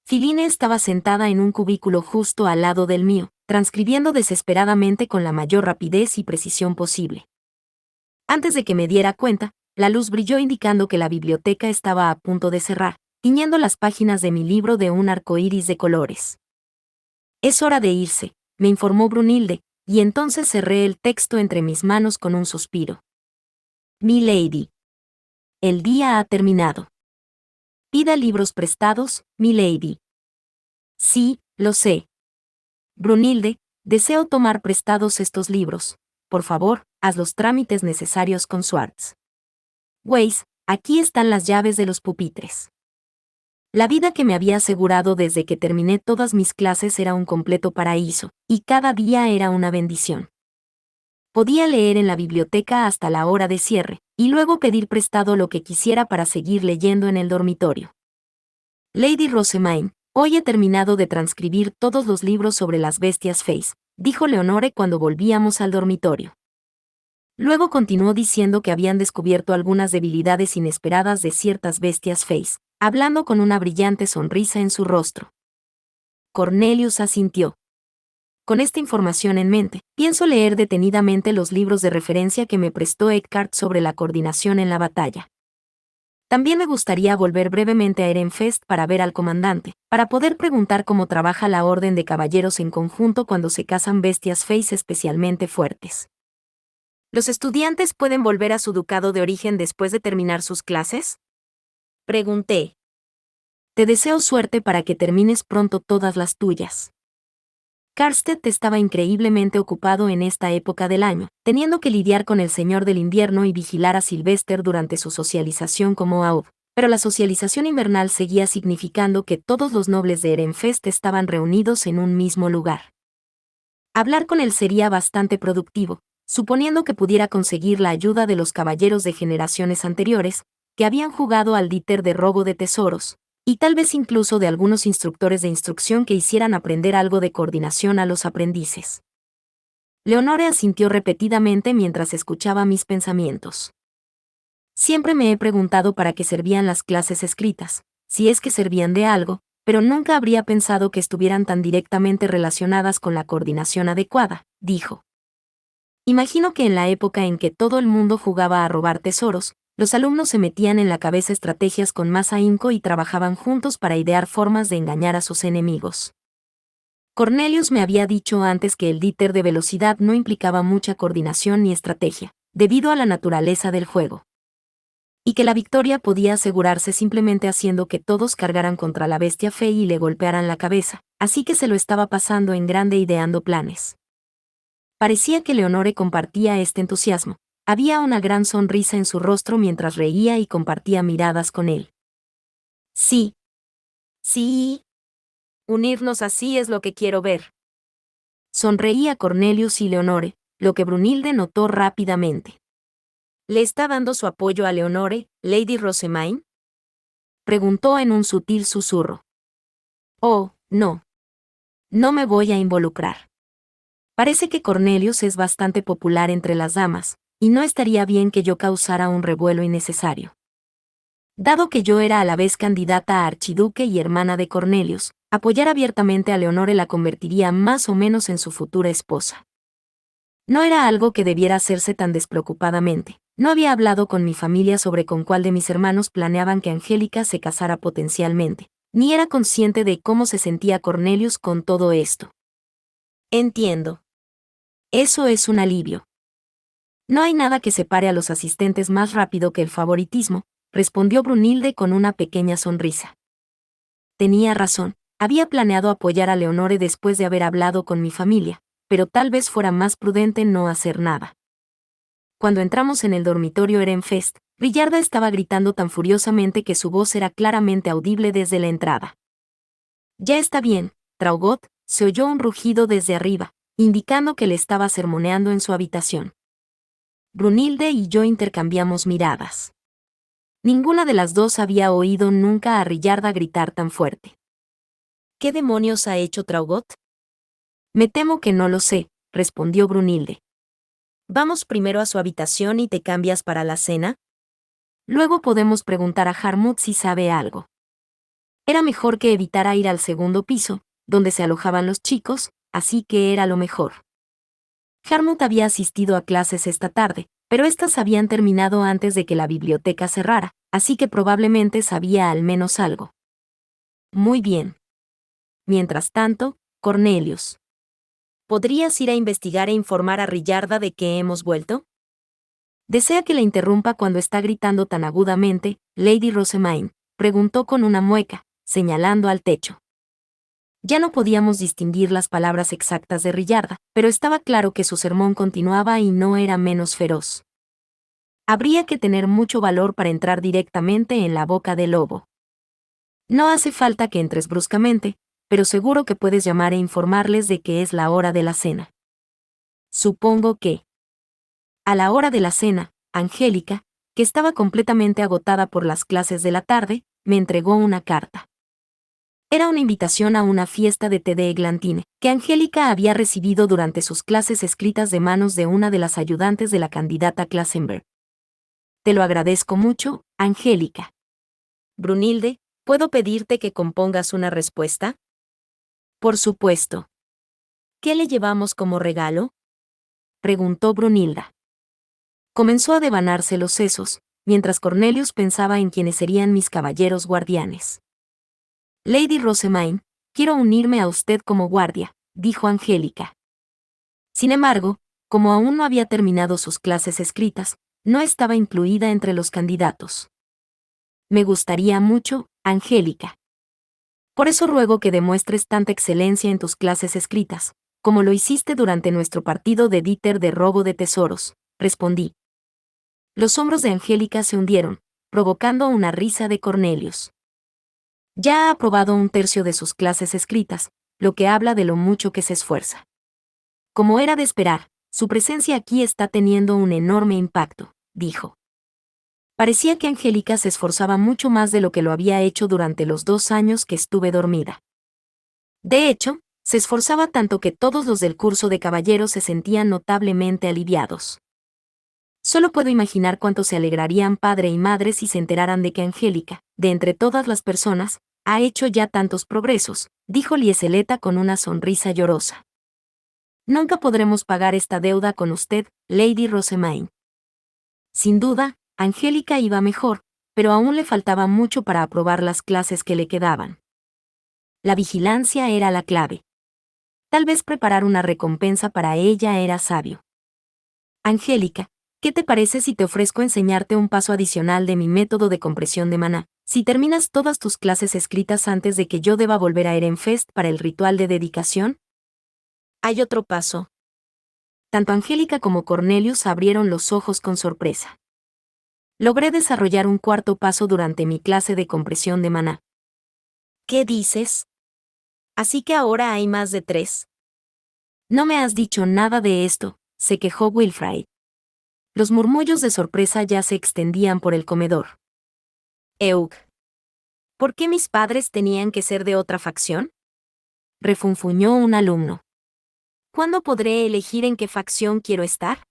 Filine estaba sentada en un cubículo justo al lado del mío, transcribiendo desesperadamente con la mayor rapidez y precisión posible. Antes de que me diera cuenta, la luz brilló indicando que la biblioteca estaba a punto de cerrar, tiñendo las páginas de mi libro de un arco iris de colores. Es hora de irse, me informó Brunilde, y entonces cerré el texto entre mis manos con un suspiro. Mi lady. El día ha terminado. Pida libros prestados, mi lady. Sí, lo sé. Brunilde, deseo tomar prestados estos libros. Por favor, haz los trámites necesarios con Swartz. Weiss, aquí están las llaves de los pupitres. La vida que me había asegurado desde que terminé todas mis clases era un completo paraíso, y cada día era una bendición. Podía leer en la biblioteca hasta la hora de cierre, y luego pedir prestado lo que quisiera para seguir leyendo en el dormitorio. Lady Rosamine, hoy he terminado de transcribir todos los libros sobre las bestias feas, dijo Leonore cuando volvíamos al dormitorio. Luego continuó diciendo que habían descubierto algunas debilidades inesperadas de ciertas bestias feas, hablando con una brillante sonrisa en su rostro. Cornelius asintió. Con esta información en mente, pienso leer detenidamente los libros de referencia que me prestó Eckhart sobre la coordinación en la batalla. También me gustaría volver brevemente a Ehrenfest para ver al comandante, para poder preguntar cómo trabaja la orden de caballeros en conjunto cuando se cazan bestias feas especialmente fuertes. ¿Los estudiantes pueden volver a su ducado de origen después de terminar sus clases? Pregunté. Te deseo suerte para que termines pronto todas las tuyas. Karstedt estaba increíblemente ocupado en esta época del año, teniendo que lidiar con el Señor del Invierno y vigilar a Sylvester durante su socialización como Aub, pero la socialización invernal seguía significando que todos los nobles de Ehrenfest estaban reunidos en un mismo lugar. Hablar con él sería bastante productivo, suponiendo que pudiera conseguir la ayuda de los caballeros de generaciones anteriores, que habían jugado al díter de robo de tesoros, y tal vez incluso de algunos instructores de instrucción que hicieran aprender algo de coordinación a los aprendices. Leonore asintió repetidamente mientras escuchaba mis pensamientos. Siempre me he preguntado para qué servían las clases escritas, si es que servían de algo, pero nunca habría pensado que estuvieran tan directamente relacionadas con la coordinación adecuada, dijo. Imagino que en la época en que todo el mundo jugaba a robar tesoros, los alumnos se metían en la cabeza estrategias con más ahínco y trabajaban juntos para idear formas de engañar a sus enemigos. Cornelius me había dicho antes que el díter de velocidad no implicaba mucha coordinación ni estrategia, debido a la naturaleza del juego. Y que la victoria podía asegurarse simplemente haciendo que todos cargaran contra la bestia fea y le golpearan la cabeza, así que se lo estaba pasando en grande ideando planes. Parecía que Leonore compartía este entusiasmo. Había una gran sonrisa en su rostro mientras reía y compartía miradas con él. Sí. Sí. Unirnos así es lo que quiero ver. Sonreía Cornelius y Leonore, lo que Brunilde notó rápidamente. ¿Le está dando su apoyo a Leonore, Lady Rosamine? Preguntó en un sutil susurro. Oh, no. No me voy a involucrar. Parece que Cornelius es bastante popular entre las damas, y no estaría bien que yo causara un revuelo innecesario. Dado que yo era a la vez candidata a archiduque y hermana de Cornelius, apoyar abiertamente a Leonore la convertiría más o menos en su futura esposa. No era algo que debiera hacerse tan despreocupadamente. No había hablado con mi familia sobre con cuál de mis hermanos planeaban que Angélica se casara potencialmente, ni era consciente de cómo se sentía Cornelius con todo esto. Entiendo. Eso es un alivio. No hay nada que separe a los asistentes más rápido que el favoritismo, respondió Brunilde con una pequeña sonrisa. Tenía razón, había planeado apoyar a Leonore después de haber hablado con mi familia, pero tal vez fuera más prudente no hacer nada. Cuando entramos en el dormitorio Ehrenfest, Rillarda estaba gritando tan furiosamente que su voz era claramente audible desde la entrada. Ya está bien, Traugot, se oyó un rugido desde arriba, indicando que le estaba sermoneando en su habitación. Brunilde y yo intercambiamos miradas. Ninguna de las dos había oído nunca a Rillarda gritar tan fuerte. ¿Qué demonios ha hecho Traugot? Me temo que no lo sé, respondió Brunilde. ¿Vamos primero a su habitación y te cambias para la cena? Luego podemos preguntar a Harmut si sabe algo. Era mejor que evitara ir al segundo piso, donde se alojaban los chicos, así que era lo mejor. Harmut había asistido a clases esta tarde, pero estas habían terminado antes de que la biblioteca cerrara, así que probablemente sabía al menos algo. Muy bien. Mientras tanto, Cornelius. ¿Podrías ir a investigar e informar a Rillarda de que hemos vuelto? ¿Desea que la interrumpa cuando está gritando tan agudamente, Lady Rosamine? Preguntó con una mueca, señalando al techo. Ya no podíamos distinguir las palabras exactas de Rillarda, pero estaba claro que su sermón continuaba y no era menos feroz. Habría que tener mucho valor para entrar directamente en la boca del lobo. No hace falta que entres bruscamente, pero seguro que puedes llamar e informarles de que es la hora de la cena. Supongo que. A la hora de la cena, Angélica, que estaba completamente agotada por las clases de la tarde, me entregó una carta. Era una invitación a una fiesta de té de Eglantine, que Angélica había recibido durante sus clases escritas de manos de una de las ayudantes de la candidata Klassenberg. Te lo agradezco mucho, Angélica. Brunilde, ¿puedo pedirte que compongas una respuesta? Por supuesto. ¿Qué le llevamos como regalo? Preguntó Brunilda. Comenzó a devanarse los sesos, mientras Cornelius pensaba en quiénes serían mis caballeros guardianes. Lady Rosamine, quiero unirme a usted como guardia, dijo Angélica. Sin embargo, como aún no había terminado sus clases escritas, no estaba incluida entre los candidatos. Me gustaría mucho, Angélica. Por eso ruego que demuestres tanta excelencia en tus clases escritas, como lo hiciste durante nuestro partido de Dieter de robo de tesoros, respondí. Los hombros de Angélica se hundieron, provocando una risa de Cornelius. Ya ha aprobado un tercio de sus clases escritas, lo que habla de lo mucho que se esfuerza. Como era de esperar, su presencia aquí está teniendo un enorme impacto, dijo. Parecía que Angélica se esforzaba mucho más de lo que lo había hecho durante los 2 años que estuve dormida. De hecho, se esforzaba tanto que todos los del curso de caballeros se sentían notablemente aliviados. Solo puedo imaginar cuánto se alegrarían padre y madre si se enteraran de que Angélica, de entre todas las personas, ha hecho ya tantos progresos, dijo Lieseleta con una sonrisa llorosa. Nunca podremos pagar esta deuda con usted, Lady Rosamine. Sin duda, Angélica iba mejor, pero aún le faltaba mucho para aprobar las clases que le quedaban. La vigilancia era la clave. Tal vez preparar una recompensa para ella era sabio. Angélica, ¿qué te parece si te ofrezco enseñarte un paso adicional de mi método de compresión de maná, si terminas todas tus clases escritas antes de que yo deba volver a Ehrenfest para el ritual de dedicación? Hay otro paso. Tanto Angélica como Cornelius abrieron los ojos con sorpresa. Logré desarrollar un cuarto paso durante mi clase de compresión de maná. ¿Qué dices? Así que ahora hay más de 3. No me has dicho nada de esto, se quejó Wilfrid. Los murmullos de sorpresa ya se extendían por el comedor. Eugh. ¿Por qué mis padres tenían que ser de otra facción? Refunfuñó un alumno. ¿Cuándo podré elegir en qué facción quiero estar?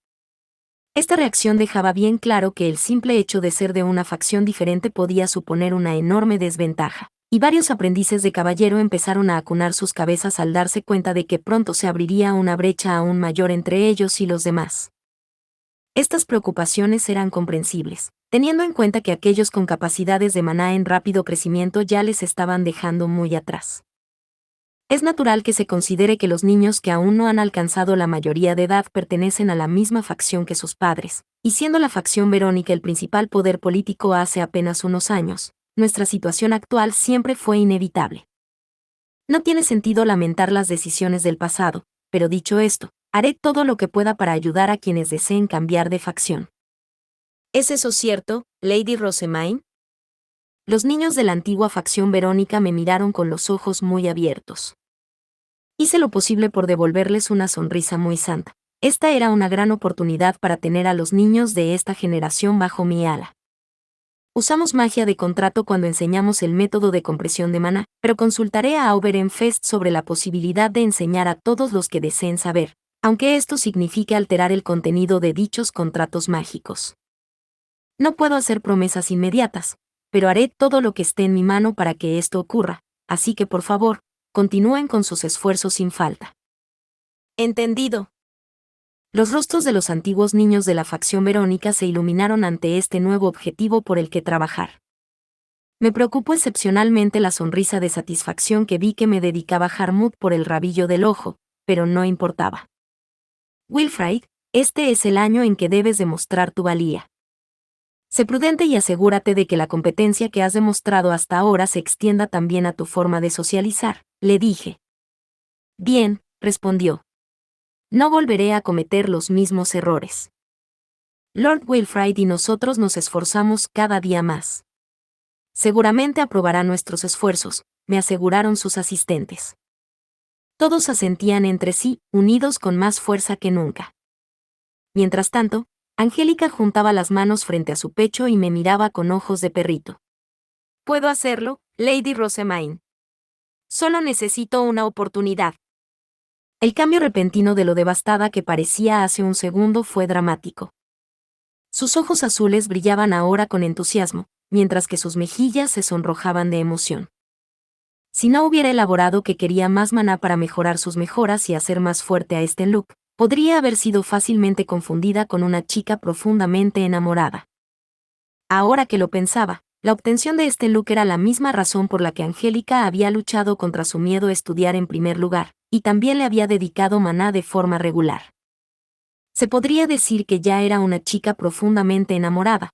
Esta reacción dejaba bien claro que el simple hecho de ser de una facción diferente podía suponer una enorme desventaja, y varios aprendices de caballero empezaron a acunar sus cabezas al darse cuenta de que pronto se abriría una brecha aún mayor entre ellos y los demás. Estas preocupaciones eran comprensibles, teniendo en cuenta que aquellos con capacidades de maná en rápido crecimiento ya les estaban dejando muy atrás. Es natural que se considere que los niños que aún no han alcanzado la mayoría de edad pertenecen a la misma facción que sus padres, y siendo la facción Verónica el principal poder político hace apenas unos años, nuestra situación actual siempre fue inevitable. No tiene sentido lamentar las decisiones del pasado, pero dicho esto, haré todo lo que pueda para ayudar a quienes deseen cambiar de facción. ¿Es eso cierto, Lady Rosamine? Los niños de la antigua facción Verónica me miraron con los ojos muy abiertos. Hice lo posible por devolverles una sonrisa muy santa. Esta era una gran oportunidad para tener a los niños de esta generación bajo mi ala. Usamos magia de contrato cuando enseñamos el método de compresión de maná, pero consultaré a Ehrenfest sobre la posibilidad de enseñar a todos los que deseen saber, aunque esto signifique alterar el contenido de dichos contratos mágicos. No puedo hacer promesas inmediatas, pero haré todo lo que esté en mi mano para que esto ocurra, así que por favor, continúen con sus esfuerzos sin falta. Entendido. Los rostros de los antiguos niños de la facción Verónica se iluminaron ante este nuevo objetivo por el que trabajar. Me preocupó excepcionalmente la sonrisa de satisfacción que vi que me dedicaba Harmut por el rabillo del ojo, pero no importaba. Wilfrid, este es el año en que debes demostrar tu valía. Sé prudente y asegúrate de que la competencia que has demostrado hasta ahora se extienda también a tu forma de socializar, le dije. Bien, respondió. No volveré a cometer los mismos errores. Lord Wilfrid y nosotros nos esforzamos cada día más. Seguramente aprobará nuestros esfuerzos, me aseguraron sus asistentes. Todos asentían entre sí, unidos con más fuerza que nunca. Mientras tanto, Angélica juntaba las manos frente a su pecho y me miraba con ojos de perrito. Puedo hacerlo, Lady Rosamine. Solo necesito una oportunidad. El cambio repentino de lo devastada que parecía hace un segundo fue dramático. Sus ojos azules brillaban ahora con entusiasmo, mientras que sus mejillas se sonrojaban de emoción. Si no hubiera elaborado que quería más maná para mejorar sus mejoras y hacer más fuerte a este look, podría haber sido fácilmente confundida con una chica profundamente enamorada. Ahora que lo pensaba, la obtención de este look era la misma razón por la que Angélica había luchado contra su miedo a estudiar en primer lugar, y también le había dedicado maná de forma regular. Se podría decir que ya era una chica profundamente enamorada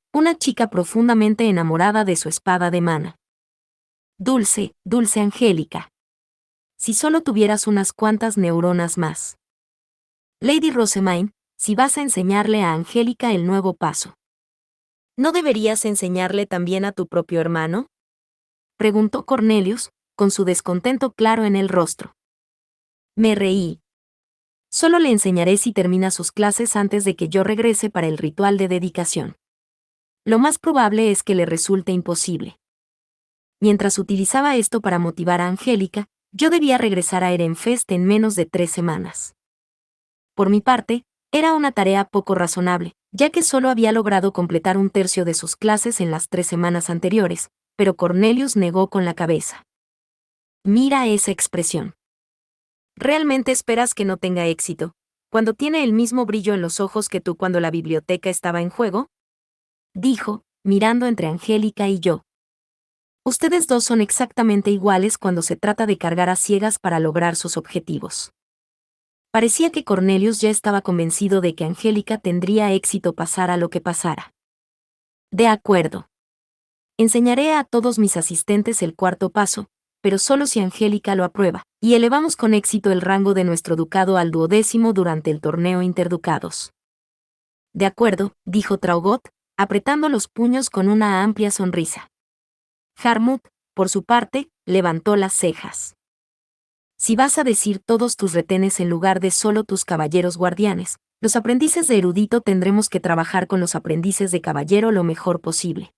de su espada de maná. Dulce, dulce Angélica. Si solo tuvieras unas cuantas neuronas más. Lady Rosamine, si vas a enseñarle a Angélica el nuevo paso. ¿No deberías enseñarle también a tu propio hermano? Preguntó Cornelius, con su descontento claro en el rostro. Me reí. Solo le enseñaré si termina sus clases antes de que yo regrese para el ritual de dedicación. Lo más probable es que le resulte imposible. Mientras utilizaba esto para motivar a Angélica, yo debía regresar a Ehrenfest en menos de 3 semanas. Por mi parte, era una tarea poco razonable, ya que solo había logrado completar un tercio de sus clases en las 3 semanas anteriores, pero Cornelius negó con la cabeza. Mira esa expresión. ¿Realmente esperas que no tenga éxito, cuando tiene el mismo brillo en los ojos que tú cuando la biblioteca estaba en juego? Dijo, mirando entre Angélica y yo. Ustedes dos son exactamente iguales cuando se trata de cargar a ciegas para lograr sus objetivos. Parecía que Cornelius ya estaba convencido de que Angélica tendría éxito pasara lo que pasara. De acuerdo. Enseñaré a todos mis asistentes el cuarto paso, pero solo si Angélica lo aprueba, y elevamos con éxito el rango de nuestro ducado al 12º durante el torneo Interducados. De acuerdo, dijo Traugott, apretando los puños con una amplia sonrisa. Harmut, por su parte, levantó las cejas. Si vas a decir todos tus retenes en lugar de solo tus caballeros guardianes, los aprendices de erudito tendremos que trabajar con los aprendices de caballero lo mejor posible.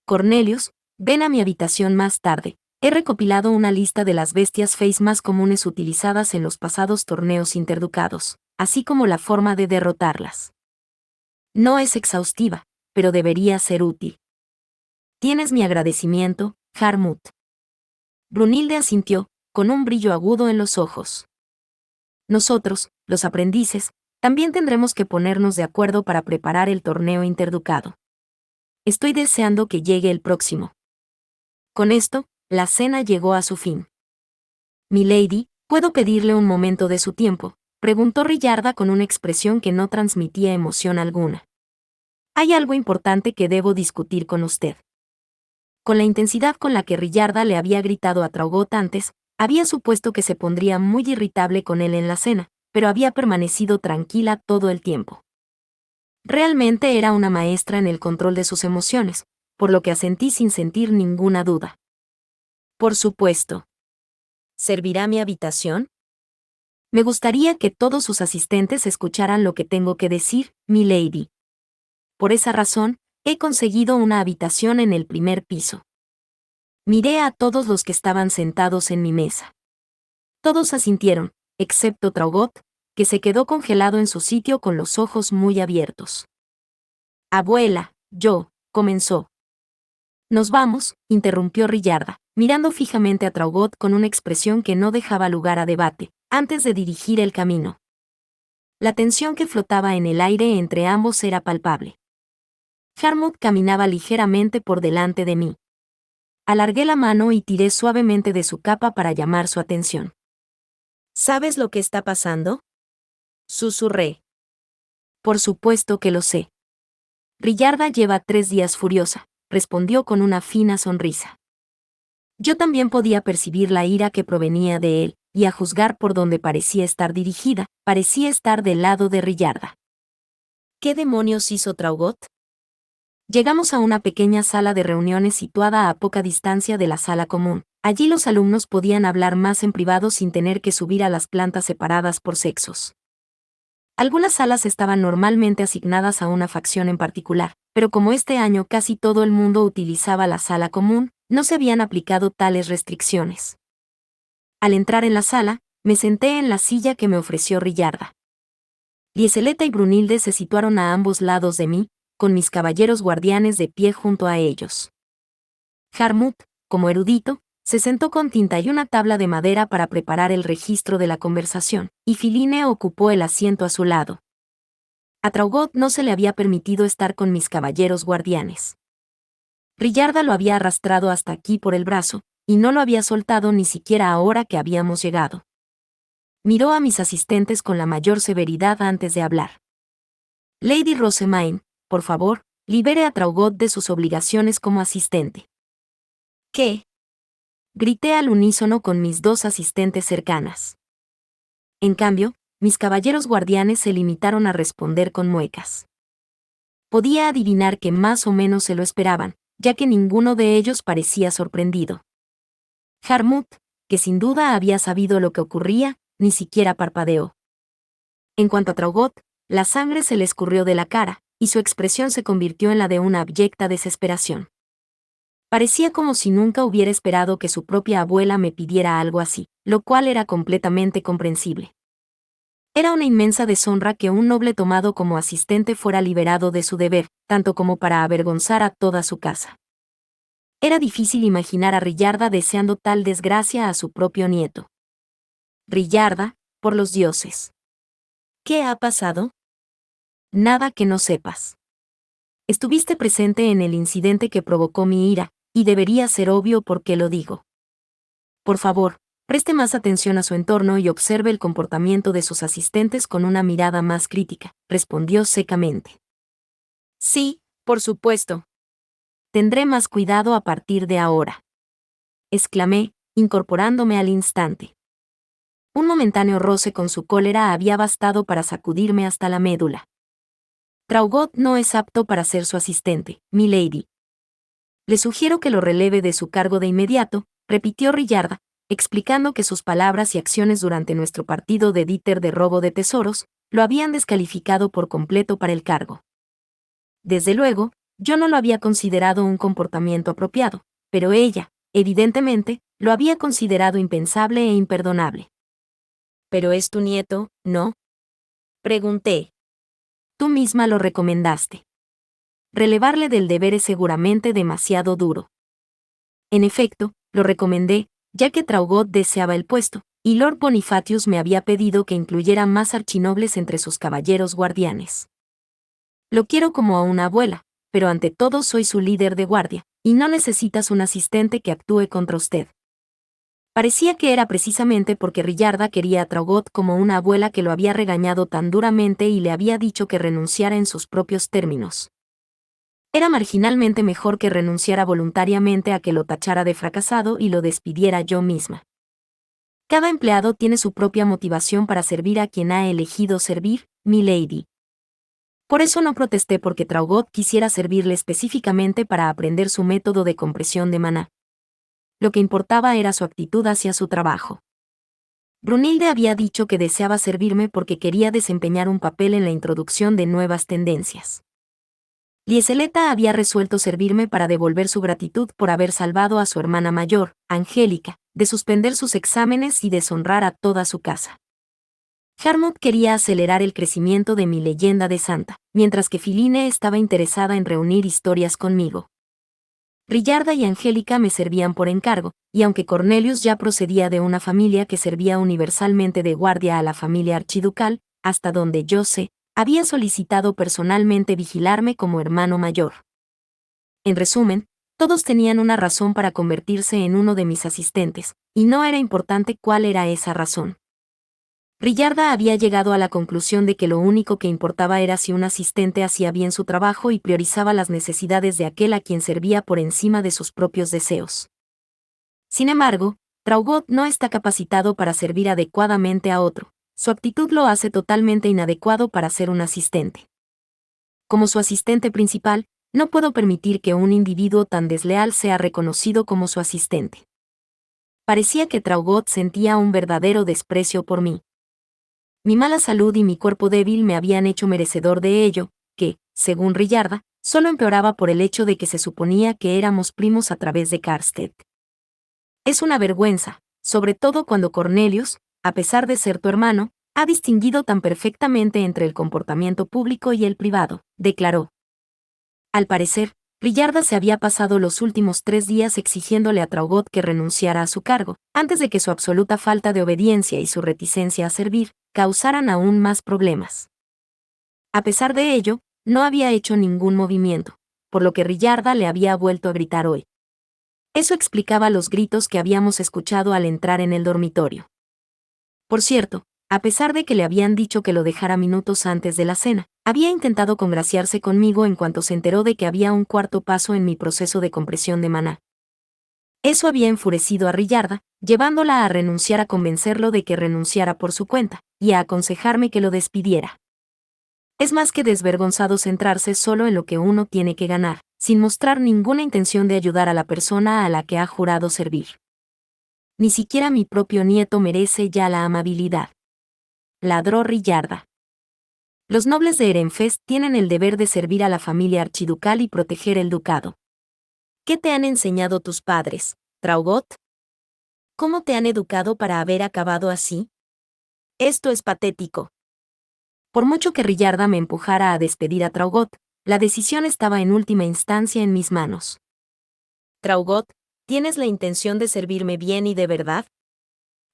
Cornelius, ven a mi habitación más tarde. He recopilado una lista de las bestias feis más comunes utilizadas en los pasados torneos interducados, así como la forma de derrotarlas. No es exhaustiva, pero debería ser útil. Tienes mi agradecimiento, Harmut. Brunilde asintió, con un brillo agudo en los ojos. Nosotros, los aprendices, también tendremos que ponernos de acuerdo para preparar el torneo interducado. Estoy deseando que llegue el próximo. Con esto, la cena llegó a su fin. Milady, ¿puedo pedirle un momento de su tiempo?, preguntó Rillarda con una expresión que no transmitía emoción alguna. Hay algo importante que debo discutir con usted. Con la intensidad con la que Rillarda le había gritado a Traugott antes, había supuesto que se pondría muy irritable con él en la cena, pero había permanecido tranquila todo el tiempo. Realmente era una maestra en el control de sus emociones, por lo que asentí sin sentir ninguna duda. Por supuesto. ¿Servirá mi habitación? Me gustaría que todos sus asistentes escucharan lo que tengo que decir, milady. Por esa razón, he conseguido una habitación en el primer piso. Miré a todos los que estaban sentados en mi mesa. Todos asintieron, excepto Traugott, que se quedó congelado en su sitio con los ojos muy abiertos. Abuela, comenzó. Nos vamos, interrumpió Rillarda, mirando fijamente a Traugot con una expresión que no dejaba lugar a debate, antes de dirigir el camino. La tensión que flotaba en el aire entre ambos era palpable. Harmut caminaba ligeramente por delante de mí. Alargué la mano y tiré suavemente de su capa para llamar su atención. ¿Sabes lo que está pasando?, susurré. Por supuesto que lo sé. Rillarda lleva 3 días furiosa, respondió con una fina sonrisa. Yo también podía percibir la ira que provenía de él, y a juzgar por donde parecía estar dirigida, parecía estar del lado de Rillarda. ¿Qué demonios hizo Traugot? Llegamos a una pequeña sala de reuniones situada a poca distancia de la sala común. Allí los alumnos podían hablar más en privado sin tener que subir a las plantas separadas por sexos. Algunas salas estaban normalmente asignadas a una facción en particular, pero como este año casi todo el mundo utilizaba la sala común, no se habían aplicado tales restricciones. Al entrar en la sala, me senté en la silla que me ofreció Rillarda. Lieseleta y Brunilde se situaron a ambos lados de mí, con mis caballeros guardianes de pie junto a ellos. Harmut, como erudito, se sentó con tinta y una tabla de madera para preparar el registro de la conversación, y Filine ocupó el asiento a su lado. A Traugot no se le había permitido estar con mis caballeros guardianes. Rillarda lo había arrastrado hasta aquí por el brazo, y no lo había soltado ni siquiera ahora que habíamos llegado. Miró a mis asistentes con la mayor severidad antes de hablar. Lady Rosemaine, por favor, libere a Traugot de sus obligaciones como asistente. ¿Qué? Grité al unísono con mis 2 asistentes cercanas. En cambio, mis caballeros guardianes se limitaron a responder con muecas. Podía adivinar que más o menos se lo esperaban, ya que ninguno de ellos parecía sorprendido. Harmut, que sin duda había sabido lo que ocurría, ni siquiera parpadeó. En cuanto a Traugot, la sangre se le escurrió de la cara, y su expresión se convirtió en la de una abyecta desesperación. Parecía como si nunca hubiera esperado que su propia abuela me pidiera algo así, lo cual era completamente comprensible. Era una inmensa deshonra que un noble tomado como asistente fuera liberado de su deber, tanto como para avergonzar a toda su casa. Era difícil imaginar a Rillarda deseando tal desgracia a su propio nieto. Rillarda, por los dioses. ¿Qué ha pasado? Nada que no sepas. Estuviste presente en el incidente que provocó mi ira, y debería ser obvio por qué lo digo. Por favor, preste más atención a su entorno y observe el comportamiento de sus asistentes con una mirada más crítica, respondió secamente. Sí, por supuesto. Tendré más cuidado a partir de ahora, exclamé, incorporándome al instante. Un momentáneo roce con su cólera había bastado para sacudirme hasta la médula. Traugot no es apto para ser su asistente, milady. Le sugiero que lo releve de su cargo de inmediato, repitió Rillarda, explicando que sus palabras y acciones durante nuestro partido de Dieter de robo de tesoros lo habían descalificado por completo para el cargo. Desde luego, yo no lo había considerado un comportamiento apropiado, pero ella, evidentemente, lo había considerado impensable e imperdonable. ¿Pero es tu nieto, no?, pregunté. Tú misma lo recomendaste. Relevarle del deber es seguramente demasiado duro. En efecto, lo recomendé, ya que Traugot deseaba el puesto, y Lord Bonifacius me había pedido que incluyera más archinobles entre sus caballeros guardianes. Lo quiero como a una abuela, pero ante todo soy su líder de guardia, y no necesitas un asistente que actúe contra usted. Parecía que era precisamente porque Rillarda quería a Traugot como una abuela que lo había regañado tan duramente y le había dicho que renunciara en sus propios términos. Era marginalmente mejor que renunciara voluntariamente a que lo tachara de fracasado y lo despidiera yo misma. Cada empleado tiene su propia motivación para servir a quien ha elegido servir, milady. Por eso no protesté porque Traugot quisiera servirle específicamente para aprender su método de compresión de maná. Lo que importaba era su actitud hacia su trabajo. Brunilde había dicho que deseaba servirme porque quería desempeñar un papel en la introducción de nuevas tendencias. Lieseleta había resuelto servirme para devolver su gratitud por haber salvado a su hermana mayor, Angélica, de suspender sus exámenes y deshonrar a toda su casa. Harmut quería acelerar el crecimiento de mi leyenda de santa, mientras que Filine estaba interesada en reunir historias conmigo. Rillarda y Angélica me servían por encargo, y aunque Cornelius ya procedía de una familia que servía universalmente de guardia a la familia archiducal, hasta donde yo sé, había solicitado personalmente vigilarme como hermano mayor. En resumen, todos tenían una razón para convertirse en uno de mis asistentes, y no era importante cuál era esa razón. Rillarda había llegado a la conclusión de que lo único que importaba era si un asistente hacía bien su trabajo y priorizaba las necesidades de aquel a quien servía por encima de sus propios deseos. Sin embargo, Traugott no está capacitado para servir adecuadamente a otro. Su aptitud lo hace totalmente inadecuado para ser un asistente. Como su asistente principal, no puedo permitir que un individuo tan desleal sea reconocido como su asistente. Parecía que Traugott sentía un verdadero desprecio por mí. Mi mala salud y mi cuerpo débil me habían hecho merecedor de ello, que, según Rillarda, solo empeoraba por el hecho de que se suponía que éramos primos a través de Karstedt. Es una vergüenza, sobre todo cuando Cornelius, a pesar de ser tu hermano, ha distinguido tan perfectamente entre el comportamiento público y el privado, declaró. Al parecer, Rillarda se había pasado los últimos 3 días exigiéndole a Traugott que renunciara a su cargo, antes de que su absoluta falta de obediencia y su reticencia a servir causaran aún más problemas. A pesar de ello, no había hecho ningún movimiento, por lo que Rillarda le había vuelto a gritar hoy. Eso explicaba los gritos que habíamos escuchado al entrar en el dormitorio. Por cierto, a pesar de que le habían dicho que lo dejara minutos antes de la cena, había intentado congraciarse conmigo en cuanto se enteró de que había un cuarto paso en mi proceso de compresión de maná. Eso había enfurecido a Rillarda, llevándola a renunciar a convencerlo de que renunciara por su cuenta, y a aconsejarme que lo despidiera. Es más que desvergonzado centrarse solo en lo que uno tiene que ganar, sin mostrar ninguna intención de ayudar a la persona a la que ha jurado servir. Ni siquiera mi propio nieto merece ya la amabilidad. Ladró Rillarda. Los nobles de Ehrenfest tienen el deber de servir a la familia archiducal y proteger el ducado. ¿Qué te han enseñado tus padres, Traugott? ¿Cómo te han educado para haber acabado así? Esto es patético. Por mucho que Rillarda me empujara a despedir a Traugott, la decisión estaba en última instancia en mis manos. Traugott, ¿tienes la intención de servirme bien y de verdad?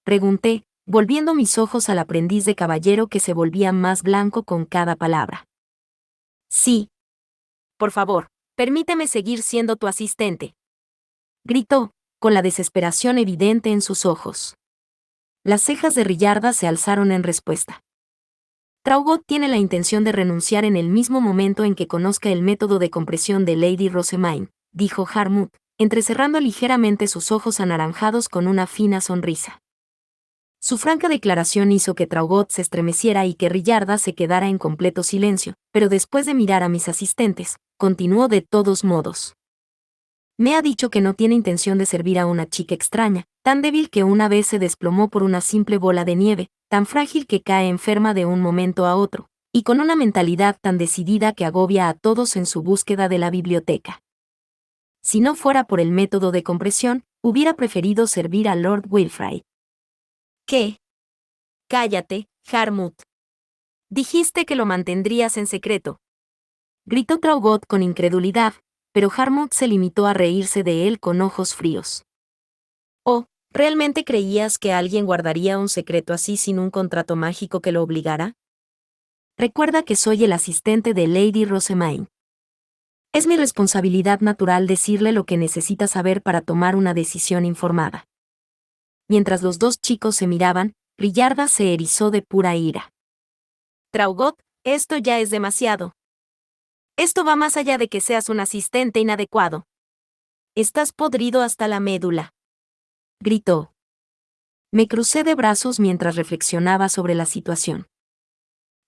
Pregunté, volviendo mis ojos al aprendiz de caballero que se volvía más blanco con cada palabra. Sí. Por favor, permíteme seguir siendo tu asistente. Gritó, con la desesperación evidente en sus ojos. Las cejas de Rillarda se alzaron en respuesta. Traugott tiene la intención de renunciar en el mismo momento en que conozca el método de compresión de Lady Rosemaine, dijo Harmut, entrecerrando ligeramente sus ojos anaranjados con una fina sonrisa. Su franca declaración hizo que Traugott se estremeciera y que Rillarda se quedara en completo silencio, pero después de mirar a mis asistentes, continuó de todos modos. Me ha dicho que no tiene intención de servir a una chica extraña, tan débil que una vez se desplomó por una simple bola de nieve, tan frágil que cae enferma de un momento a otro, y con una mentalidad tan decidida que agobia a todos en su búsqueda de la biblioteca. Si no fuera por el método de compresión, hubiera preferido servir a Lord Wilfrid. ¿Qué? Cállate, Harmut. Dijiste que lo mantendrías en secreto. Gritó Traugott con incredulidad, pero Harmut se limitó a reírse de él con ojos fríos. Oh, ¿realmente creías que alguien guardaría un secreto así sin un contrato mágico que lo obligara? Recuerda que soy el asistente de Lady Rosemaine. Es mi responsabilidad natural decirle lo que necesita saber para tomar una decisión informada. Mientras los dos chicos se miraban, Rillarda se erizó de pura ira. Traugott, esto ya es demasiado. Esto va más allá de que seas un asistente inadecuado. Estás podrido hasta la médula. Gritó. Me crucé de brazos mientras reflexionaba sobre la situación.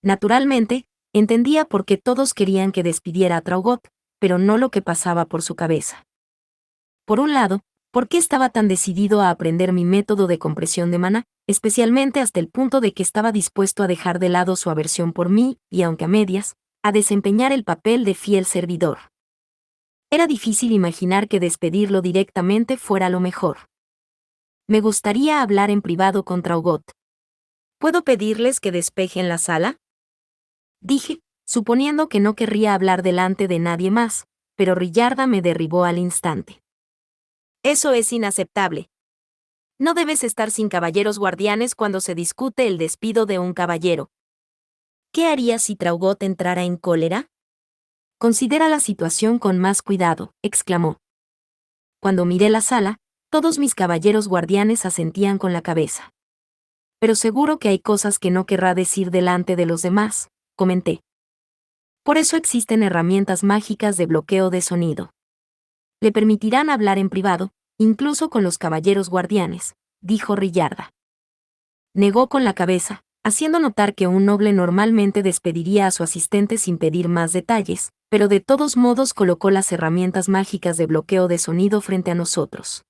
Naturalmente, entendía por qué todos querían que despidiera a Traugott, pero no lo que pasaba por su cabeza. Por un lado, ¿por qué estaba tan decidido a aprender mi método de compresión de maná, especialmente hasta el punto de que estaba dispuesto a dejar de lado su aversión por mí, y aunque a medias, a desempeñar el papel de fiel servidor? Era difícil imaginar que despedirlo directamente fuera lo mejor. Me gustaría hablar en privado con Traugott. ¿Puedo pedirles que despejen la sala? Dije, suponiendo que no querría hablar delante de nadie más, pero Rillarda me derribó al instante. Eso es inaceptable. No debes estar sin caballeros guardianes cuando se discute el despido de un caballero. ¿Qué harías si Traugot entrara en cólera? Considera la situación con más cuidado, exclamó. Cuando miré la sala, todos mis caballeros guardianes asentían con la cabeza. Pero seguro que hay cosas que no querrá decir delante de los demás, comenté. Por eso existen herramientas mágicas de bloqueo de sonido. Le permitirán hablar en privado, incluso con los caballeros guardianes, dijo Rillarda. Negó con la cabeza, haciendo notar que un noble normalmente despediría a su asistente sin pedir más detalles, pero de todos modos colocó las herramientas mágicas de bloqueo de sonido frente a nosotros.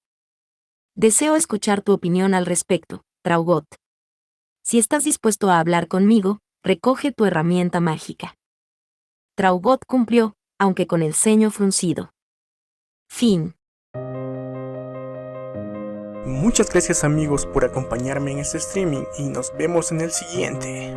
Deseo escuchar tu opinión al respecto, Traugot. Si estás dispuesto a hablar conmigo, recoge tu herramienta mágica. Traugot cumplió, aunque con el ceño fruncido. Fin. Muchas gracias amigos por acompañarme en este streaming y nos vemos en el siguiente.